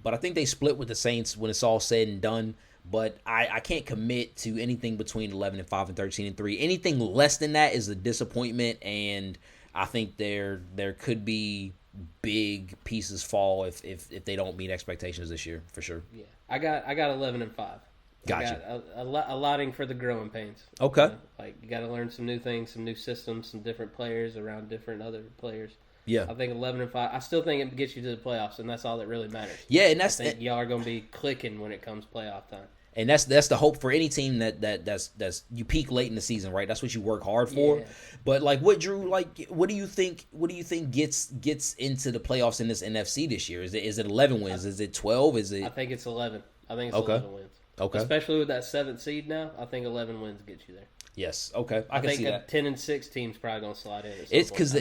but I think they split with the Saints when it's all said and done. But I can't commit to anything between 11 and 5 and 13 and 3. Anything less than that is a disappointment, and I think there could be big pieces fall if they don't meet expectations this year for sure. Yeah, I got 11 and 5. Gotcha. Allotting for the growing pains. Okay. You know? Like, you got to learn some new things, some new systems, some different players around different other players. Yeah. I think 11 and 5. I still think it gets you to the playoffs, and that's all that really matters. Yeah, and I think y'all are going to be clicking when it comes playoff time. And that's the hope for any team that's you peak late in the season, right? That's what you work hard for. Yeah. But like, what do you think gets into the playoffs in this NFC this year? Is it 11 wins? Is it 12? I think it's 11. I think it's 11 wins. Okay. Especially with that 7th seed now, I think 11 wins get you there. Yes. Okay. I can think see a that. 10 and 6 team's probably gonna slide in. It's because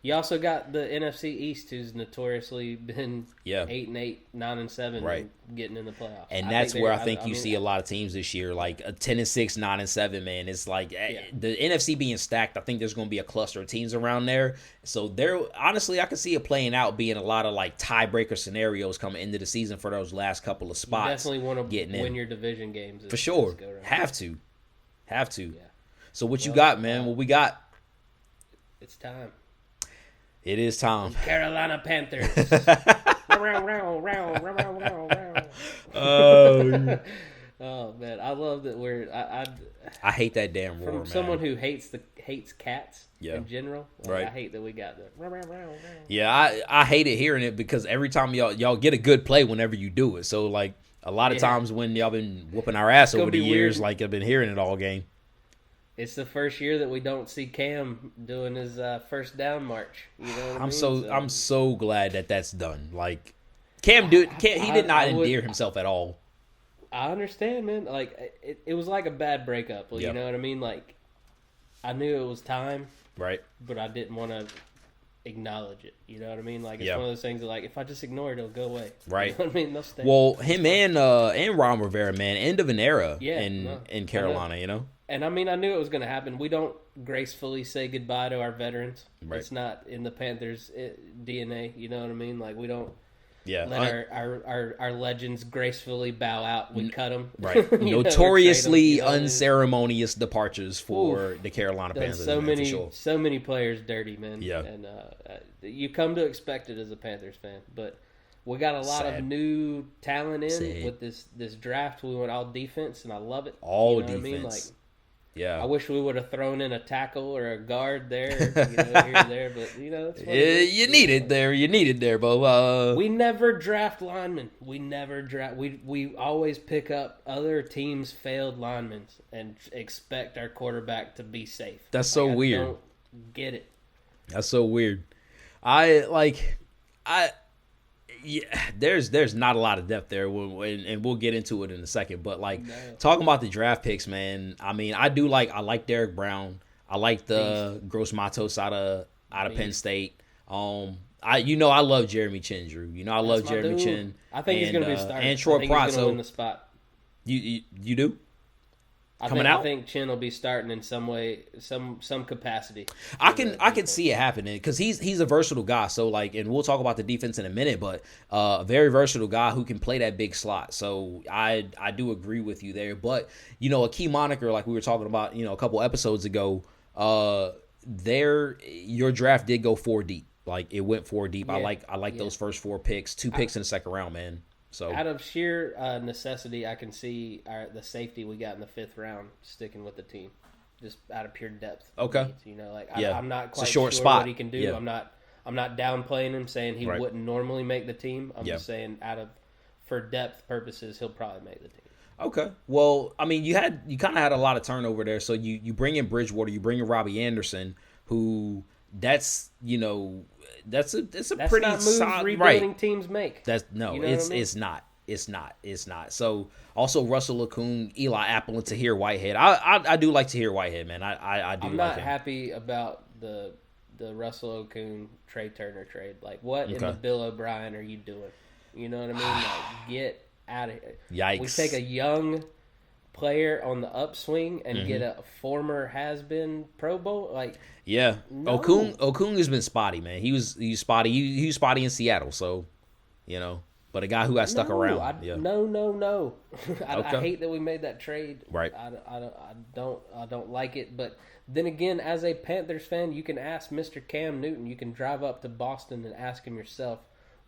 you also got the NFC East, who's notoriously been 8 and 8, 9 and 7, right, and getting in the playoffs. And that's where I think you see a lot of teams this year, like a 10 and 6, 9 and 7. Man, it's like the NFC being stacked. I think there's going to be a cluster of teams around there. So honestly, I can see it playing out being a lot of like tiebreaker scenarios coming into the season for those last couple of spots. You definitely want to win your division games for sure. Have to. Yeah. So what you got, man? What we got? It's time. It is time. Carolina Panthers. Oh man, I love that we're. I hate that damn roar, from man. Someone who hates cats in general. Right. I hate that we got that. Yeah, I hate it hearing it because every time y'all get a good play whenever you do it. So like a lot of times when y'all been whooping our ass over the years, weird. Like I've been hearing it all game. It's the first year that we don't see Cam doing his first down march. You know what I mean? I'm so glad that that's done. Like Cam did not endear himself at all. I understand, man. Like it was like a bad breakup. You know what I mean? Like I knew it was time, right? But I didn't want to acknowledge it. You know what I mean? Like it's one of those things that, like, if I just ignore it, it'll go away. Right. You know what I mean? They'll stay. Well, him and Ron Rivera, man, end of an era in Carolina. You know. And I mean, I knew it was going to happen. We don't gracefully say goodbye to our veterans. Right. It's not in the Panthers' DNA. You know what I mean? Like, we don't let our legends gracefully bow out. We cut them. Right. Notoriously unceremonious departures for the Carolina Panthers. So many players dirty, man. Yeah. And you come to expect it as a Panthers fan. But we got a lot of new talent in with this draft. We went all defense, and I love it. All defense. I mean? Like, yeah. I wish we would have thrown in a tackle or a guard there, here and there, but it's you need it there, Bo. We never draft linemen. We always pick up other teams' failed linemen and expect our quarterback to be safe. That's so weird. I don't get it. That's so weird. Yeah, there's not a lot of depth there, and we'll get into it in a second. But like talking about the draft picks, man. I mean, I like Derek Brown. I like the Gross Matos out of Penn State. I love Jeremy Chin, Drew. I love Jeremy Chin. I think he's going to be a starter. And Troy Pratso. Win the spot. You do? I think Chin will be starting in some way, some capacity. I can see it happening because he's a versatile guy. So like, and we'll talk about the defense in a minute, but a very versatile guy who can play that big slot. So I do agree with you there. But a key moniker like we were talking about, a couple episodes ago, your draft did go 4 deep. Like it went 4 deep. Yeah. I like those first 4 picks, 2 picks in the second round, man. So out of sheer necessity, I can see the safety we got in the 5th round sticking with the team, just out of pure depth. Okay, needs, I'm not quite sure what he can do. Yeah. I'm not downplaying him, saying he wouldn't normally make the team. I'm just saying for depth purposes, he'll probably make the team. Okay, well, I mean, you kind of had a lot of turnover there. So you bring in Bridgewater, you bring in Robbie Anderson, who that's a pretty not moves solid rebuilding teams make. It's not. So also Russell Okung, Eli Apple, and Tahir Whitehead. I do like Tahir Whitehead, man. I'm not happy about the Russell Okung Trey Turner trade. Like, what in the Bill O'Brien are you doing? You know what I mean? Like, get out of here. Yikes. We take a young player on the upswing and get a former has-been Pro Bowl. Like, yeah, no. Okung has been spotty, man. He was spotty. He was spotty in Seattle, so but a guy who got stuck around. No. I hate that we made that trade. Right. I don't like it. But then again, as a Panthers fan, you can ask Mr. Cam Newton. You can drive up to Boston and ask him yourself.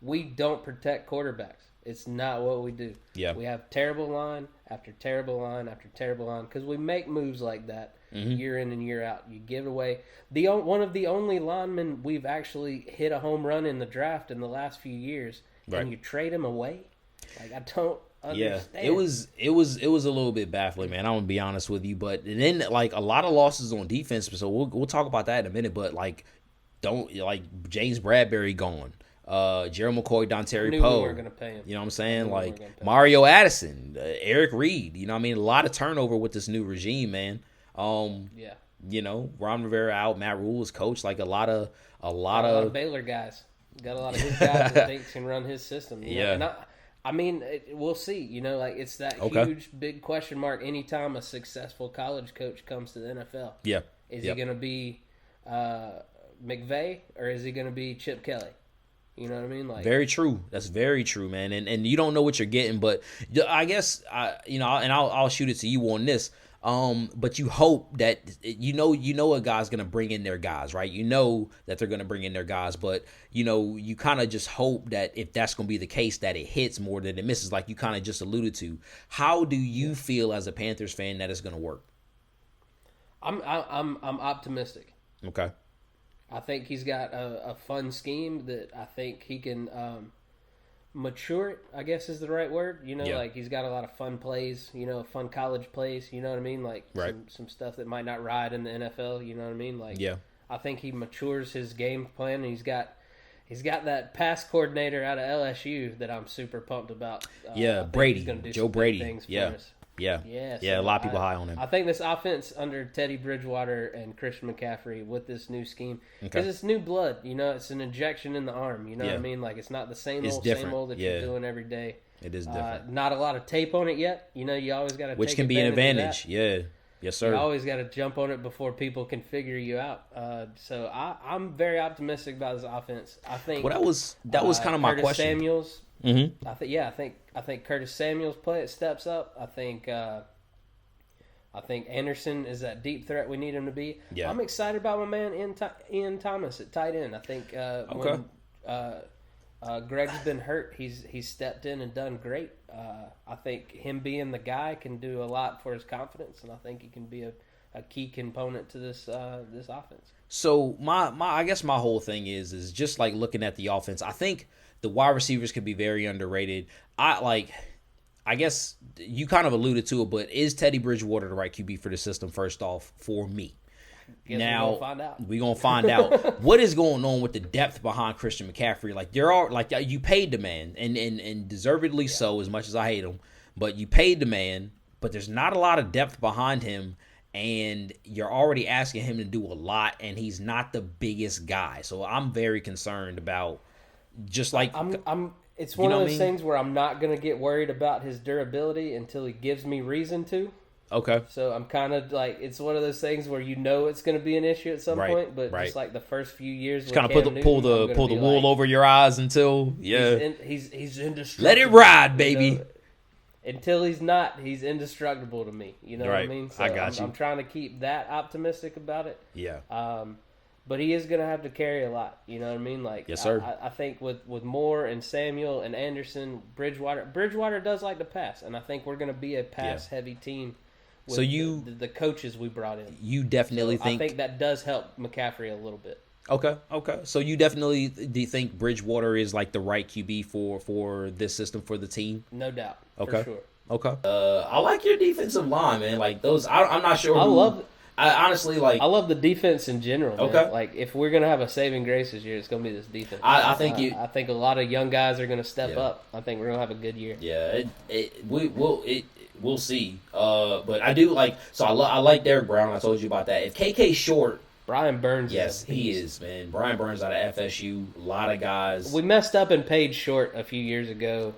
We don't protect quarterbacks. It's not what we do. Yeah. We have terrible line after terrible line after terrible line because we make moves like that year in and year out. You give it away. One of the only linemen we've actually hit a home run in the draft in the last few years, and you trade him away. Like, I don't understand. Yeah, it was a little bit baffling, man. I'm gonna be honest with you, but then like a lot of losses on defense. So we'll talk about that in a minute. But like, James Bradbury gone. Gerald McCoy, Dontari Poe. We weren't gonna pay him. You know what I'm saying? Like Mario Addison, Eric Reed. You know what I mean? A lot of turnover with this new regime, man. Ron Rivera out, Matt Rule is coach. Like a lot of Baylor guys. Got a lot of his guys that think can run his system. You know? And I mean, we'll see. It's that huge, big question mark anytime a successful college coach comes to the NFL. Yeah. Is he going to be McVay or is he going to be Chip Kelly? You know what I mean? Like, very true. That's very true, man. And you don't know what you're getting, but I guess I'll shoot it to you on this. But you hope that a guy's gonna bring in their guys, right? You know that they're gonna bring in their guys, but you kind of just hope that if that's gonna be the case, that it hits more than it misses, like you kind of just alluded to. How do you feel as a Panthers fan that it's gonna work? I'm optimistic. Okay. I think he's got a fun scheme that I think he can mature it, I guess is the right word. Like he's got a lot of fun plays, fun college plays, you know what I mean? Like some stuff that might not ride in the NFL, you know what I mean? Like, I think he matures his game plan, and he's got that pass coordinator out of LSU that I'm super pumped about. Brady, Joe Brady. Things for us. A lot of people high on him. I think this offense under Teddy Bridgewater and Christian McCaffrey with this new scheme, because it's new blood, it's an injection in the arm, you know what I mean? Like, it's not the same old that you're doing every day. It is different. Not a lot of tape on it yet. You always got to which can be an advantage. Yeah. Yes, sir. You always got to jump on it before people can figure you out. So I'm very optimistic about this offense. I think that was kind of my Curtis question. Samuels. Mm-hmm. I think Curtis Samuels steps up. I think Anderson is that deep threat we need him to be. Yeah. I'm excited about my man Ian Thomas at tight end. I think when Greg's been hurt, he's stepped in and done great. I think him being the guy can do a lot for his confidence, and I think he can be a key component to this offense. So I guess my whole thing is just like looking at the offense. I think the wide receivers could be very underrated. I guess you kind of alluded to it, but is Teddy Bridgewater the right QB for the system? First off, for me, Now we're gonna find out what is going on with the depth behind Christian McCaffrey. Like there are like you paid the man and deservedly so, as much as I hate him, but you paid the man, but there's not a lot of depth behind him, and you're already asking him to do a lot, and he's not the biggest guy. So I'm very concerned about just like it's one of those things where I'm not gonna get worried about his durability until he gives me reason to. Okay. So I'm kind of like, it's one of those things where you know it's going to be an issue at some point, but just like the first few years, just kind of pull the wool over your eyes until he's indestructible. Let it ride, baby. You know? Until he's not, he's indestructible to me. You know what I mean? So I got you. I'm trying to keep that optimistic about it. Yeah. But he is going to have to carry a lot. You know what I mean? Like, yes, sir. I think with Moore and Samuel and Anderson, Bridgewater does like to pass, and I think we're going to be a pass-heavy team. So the coaches we brought in, you definitely think... I think that does help McCaffrey a little bit. Okay. So you definitely do you think Bridgewater is like the right QB for this system for the team? No doubt. Okay. For sure. Okay. I like your defensive line, man. Like those, I'm not sure. I honestly like. I love the defense in general. Man. Okay. Like if we're gonna have a saving grace this year, it's gonna be this defense. I think I think a lot of young guys are gonna step up. I think we're gonna have a good year. Yeah. We'll see. But I do like. So I like Derek Brown. I told you about that. If KK's short. Brian Burns. Yes, he is, man. Brian Burns out of FSU. A lot of guys. We messed up and paid Short a few years ago.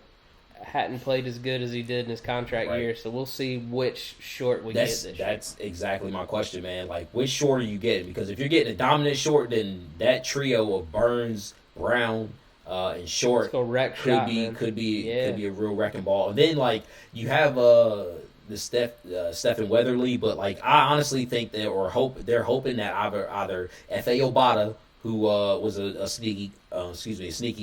Hadn't played as good as he did in his contract year, so we'll see which Short we get this year. That's exactly my question, man. Like, which Short are you getting? Because if you're getting a dominant Short, then that trio of Burns, Brown, and Short could be a real wrecking ball. And then like you have the Stephen Weatherly, but like I honestly think they're hoping that either F.A. Obata, who was a sneaky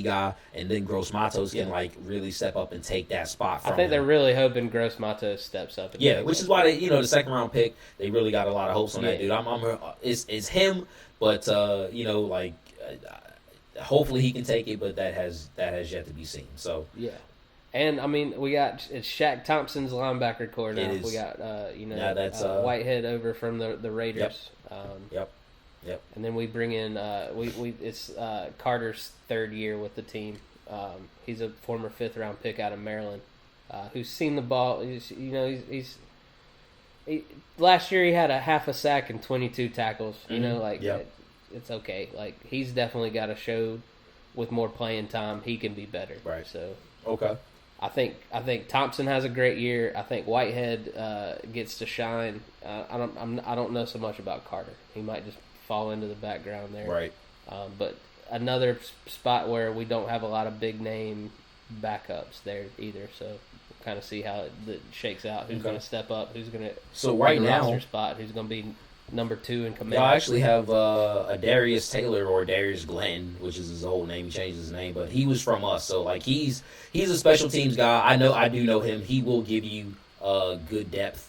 guy, and then Gross Matos can like really step up and take that spot from him. They're really hoping Gross Matos steps up. Which is why they, the second round pick, they really got a lot of hopes on that dude. It's him, but hopefully he can take it, but that has yet to be seen. So yeah. And I mean, it's Shaq Thompson's linebacker core now. We got that's Whitehead over from the Raiders. Yep. And then we bring in it's Carter's third year with the team. He's a former 5th round pick out of Maryland, who's seen the ball. Last year he had a half a sack and 22 tackles. It's okay. Like he's definitely got to show with more playing time he can be better. Right. So okay. I think Thompson has a great year. I think Whitehead gets to shine. I don't know so much about Carter. He might just fall into the background there. Right. But another spot where we don't have a lot of big name backups there either. So we'll kind of see how it shakes out. Who's going to step up? Who's going to right now roster spot? Who's going to be number 2 in command? I actually have a Darius Taylor or Darius Glenn, which is his whole name. He changed his name, but he was from us. So like he's a special teams guy. I do know him. He will give you good depth.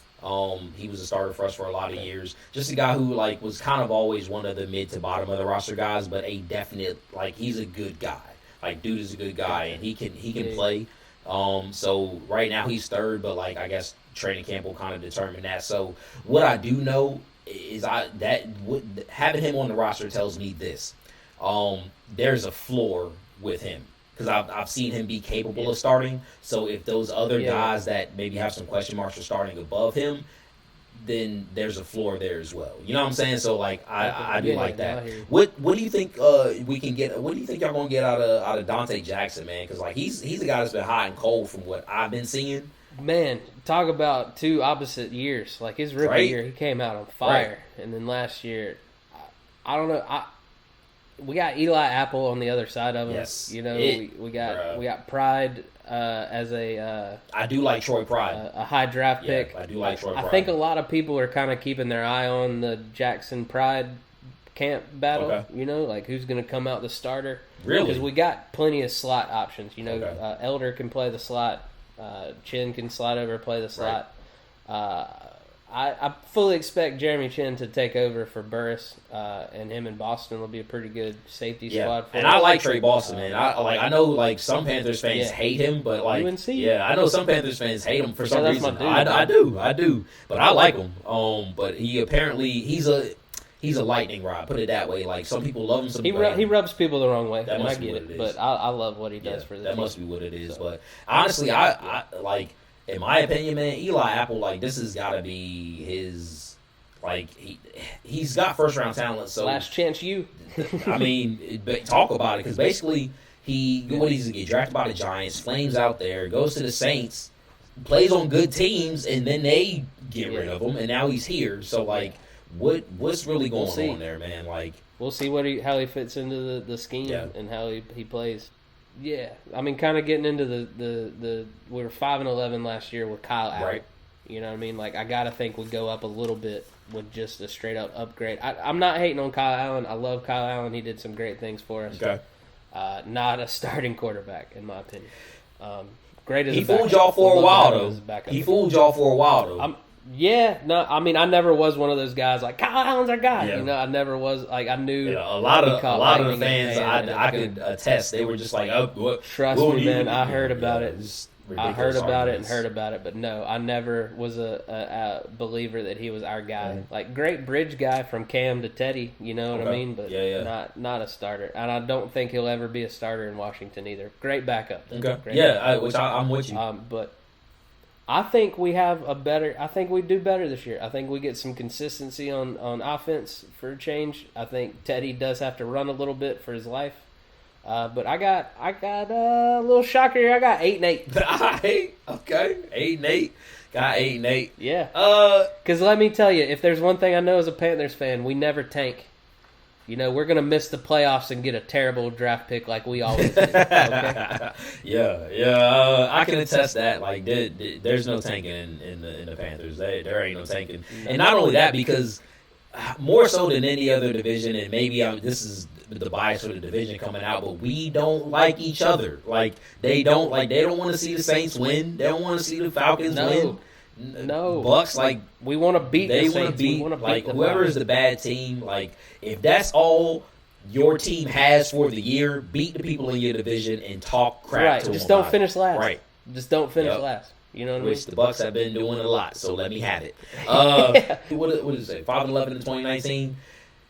He was a starter for us for a lot of years. Just a guy who like was kind of always one of the mid to bottom of the roster guys, but a definite he's a good guy. Like dude is a good guy and he can play. So right now he's third, but like I guess training camp will kind of determine that. So what I do know is having him on the roster tells me this. There's a floor with him. Because I've seen him be capable of starting. So if those other guys that maybe have some question marks are starting above him, then there's a floor there as well. You know what I'm saying? So like I do like that. What do you think we can get? What do you think y'all gonna get out of Dante Jackson, man? Because like he's a guy that's been hot and cold from what I've been seeing. Man, talk about two opposite years. Like his rookie year, he came out on fire, and then last year, I don't know. We got Eli Apple on the other side of him. Yes, we got Pride as a. I do like Troy Pride, a high draft pick. I do like Troy Pride. I think a lot of people are kind of keeping their eye on the Jackson Pride camp battle. Okay. Like who's going to come out the starter? Really? Because we got plenty of slot options. Elder can play the slot. Chin can slide over and play the slot. Right. I fully expect Jeremy Chin to take over for Burris, and him in Boston will be a pretty good safety squad. And I like Trey Boston, man. I know some Panthers fans hate him, but UNC. I know some Panthers fans hate him for some reason. I do, but I like him. But he apparently he's he's a lightning rod. Put it that way. Like some people love him, some he rubs people the wrong way. That and must I be get what it, it is. but I love what he does for the That team. must be what it is. So, but honestly, I like, in my opinion, man, Eli Apple, like, this has got to be his, like, he's got first round talent. So last chance you. I mean, talk about it, because basically he's going to get drafted by the Giants, flames out there, goes to the Saints, plays on good teams, and then they get rid of him, and now he's here. So like, what's really going on there, man? Like, we'll see how he fits into the scheme and how he plays. Yeah, I mean, kind of getting into the we were 5-11 last year with Kyle Allen. Right. You know what I mean? Like, I gotta think we go up a little bit with just a straight up upgrade. I'm not hating on Kyle Allen. I love Kyle Allen. He did some great things for us. Okay. Not a starting quarterback, in my opinion. Great as he fooled y'all for a while though. Yeah, no, I mean, I never was one of those guys like Kyle Allen's our guy. Yeah. You know, I never was like, I knew a lot of the fans I could attest. They were just like, "Oh, what?" Trust me, man. I heard about it. I heard about it, but no, I never was a believer that he was our guy. Mm-hmm. Like, great bridge guy from Cam to Teddy, you know what I mean? But not a starter. And I don't think he'll ever be a starter in Washington either. Great backup. Okay. Great I'm with you. But I think we have I think we do better this year. I think we get some consistency on offense for a change. I think Teddy does have to run a little bit for his life. But I got a little shocker here. I got 8-8. Okay, 8-8. Got 8-8. Yeah. Because let me tell you, if there's one thing I know as a Panthers fan, we never tank. You know, we're gonna miss the playoffs and get a terrible draft pick like we always do. Okay? Yeah. I can attest that. Like, there's no tanking in the Panthers. There ain't no tanking. No. And not only that, because more so than any other division, and maybe this is the bias for the division coming out, but we don't like each other. Like, they don't want to see the Saints win. They don't want to see the Falcons win. No, Bucs, like, we want to beat. They want to beat like whoever Falcons. is the bad team. Like, if that's all your team has for the year, beat the people in your division and talk crap to them. Just don't finish last. Right. Just don't finish last. You know what I mean? Which the Bucs have been doing a lot, so let me have it. What did it say? 5-11 in 2019.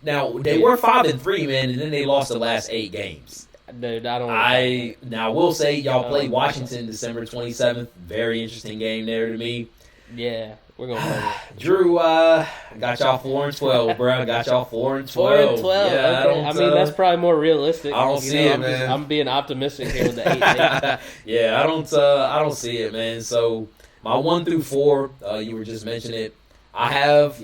Now they were 5-3, man, and then they lost the last 8 games. Dude, I will say y'all played Washington December 27th. Very interesting game there to me. Yeah, we're gonna play it. Drew, got y'all 4-12, bro. Got y'all 4-12. 4-12. Yeah, okay. I mean, that's probably more realistic. I don't see it, man. I'm being optimistic here with the 8-8. Yeah, I don't see it, man. So my 1 through 4, you were just mentioning it. I have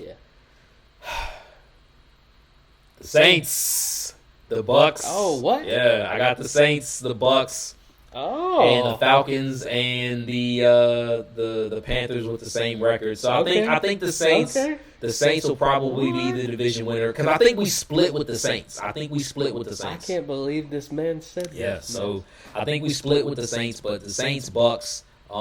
the Saints, the Bucs. Oh, what? Yeah, I got the Saints, the Bucs. Oh, and the Falcons and the Panthers with the same record. So I think the Saints the Saints will probably be the division winner, because I think we split with the Saints. I can't believe this man said that. Yeah, so I think we split with the Saints, but the Saints, Bucs, a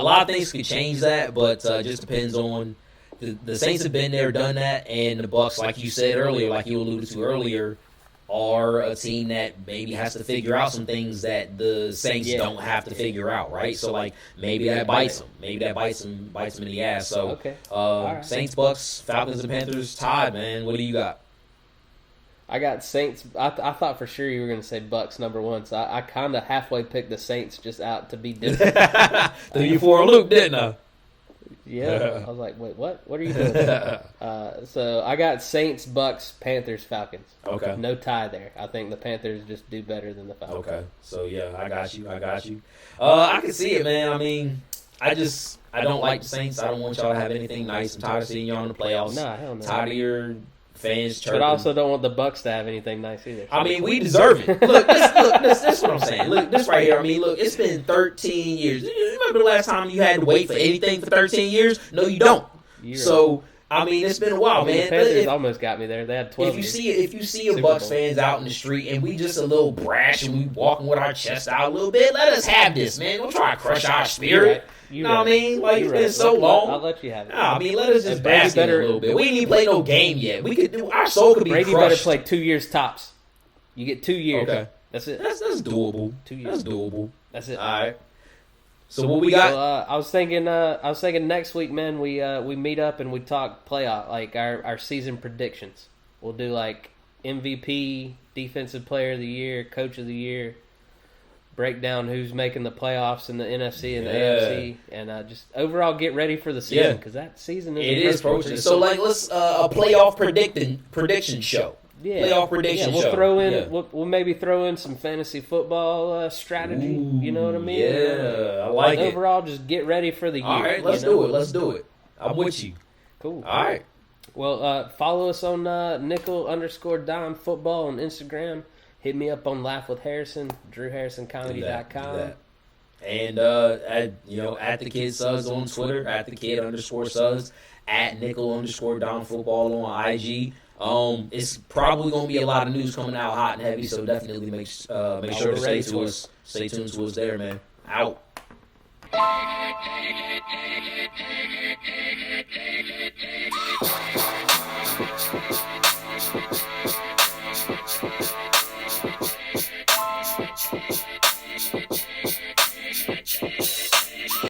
lot of things could change that, but it just depends on the Saints have been there, done that, and the Bucs, like you said earlier, like you alluded to earlier, are a team that maybe has to figure out some things that the Saints don't have to figure out, right? So, like, maybe that bites them. Maybe that bites them in the ass. So, right. Saints, Bucs, Falcons, and Panthers tied, man. What do you got? I got Saints. I thought for sure you were going to say Bucs number 1, so I kind of halfway picked the Saints just out to be different. Threw you for a loop, didn't I? Yeah, I was like, wait, what? What are you doing? So I got Saints, Bucs, Panthers, Falcons. Okay. No tie there. I think the Panthers just do better than the Falcons. Okay. So, yeah, I got you. I can see it, man. I mean, I don't like the Saints. I don't want y'all to have anything nice. I'm tired of seeing y'all in the playoffs. No, hell no. Tired of your fans chirping. But I also don't want the Bucs to have anything nice either. I mean, we deserve it. Look, this is what I'm saying. Look, this right here. I mean, look, it's been 13 years. You remember the last time you had to wait for anything for 13 years? No, you don't. So, I mean, it's been a while, man. The Panthers almost got me there. They had 12 years. If you see a Bucs fans out in the street and we just a little brash and we walking with our chest out a little bit, let us have this, man. Don't try to crush our spirit. You know what I mean? Like, it's been so long. I'll let you have it. No, I mean, let us just bask in a little bit. We ain't even play no game yet. We could do, our soul could be crushed. Brady better play 2 years tops. You get 2 years. Okay. That's it. That's doable. 2 years. That's doable. That's it. All right. So what we got? So, I was thinking next week, man. We meet up and we talk playoff, like our season predictions. We'll do like MVP, Defensive Player of the Year, Coach of the Year. Break down who's making the playoffs in the NFC and the AFC, and just overall get ready for the season because that season is approaching. So like, let's a playoff prediction show. Yeah, playoff prediction. We'll throw in. We'll maybe throw in some fantasy football strategy. Ooh, you know what I mean? Yeah, I like it. Overall, just get ready for the year. All right, let's do it. I'm with you. Cool. All right. Well, follow us on nickel_dime football on Instagram. Hit me up on Laugh with Harrison, DrewHarrisonComedy.com. And at the Kid Suds on Twitter, at the Kid_Suds, at nickel_dime football on IG. It's probably gonna be a lot of news coming out hot and heavy, so definitely make sure to stay tuned to us there, man. Out.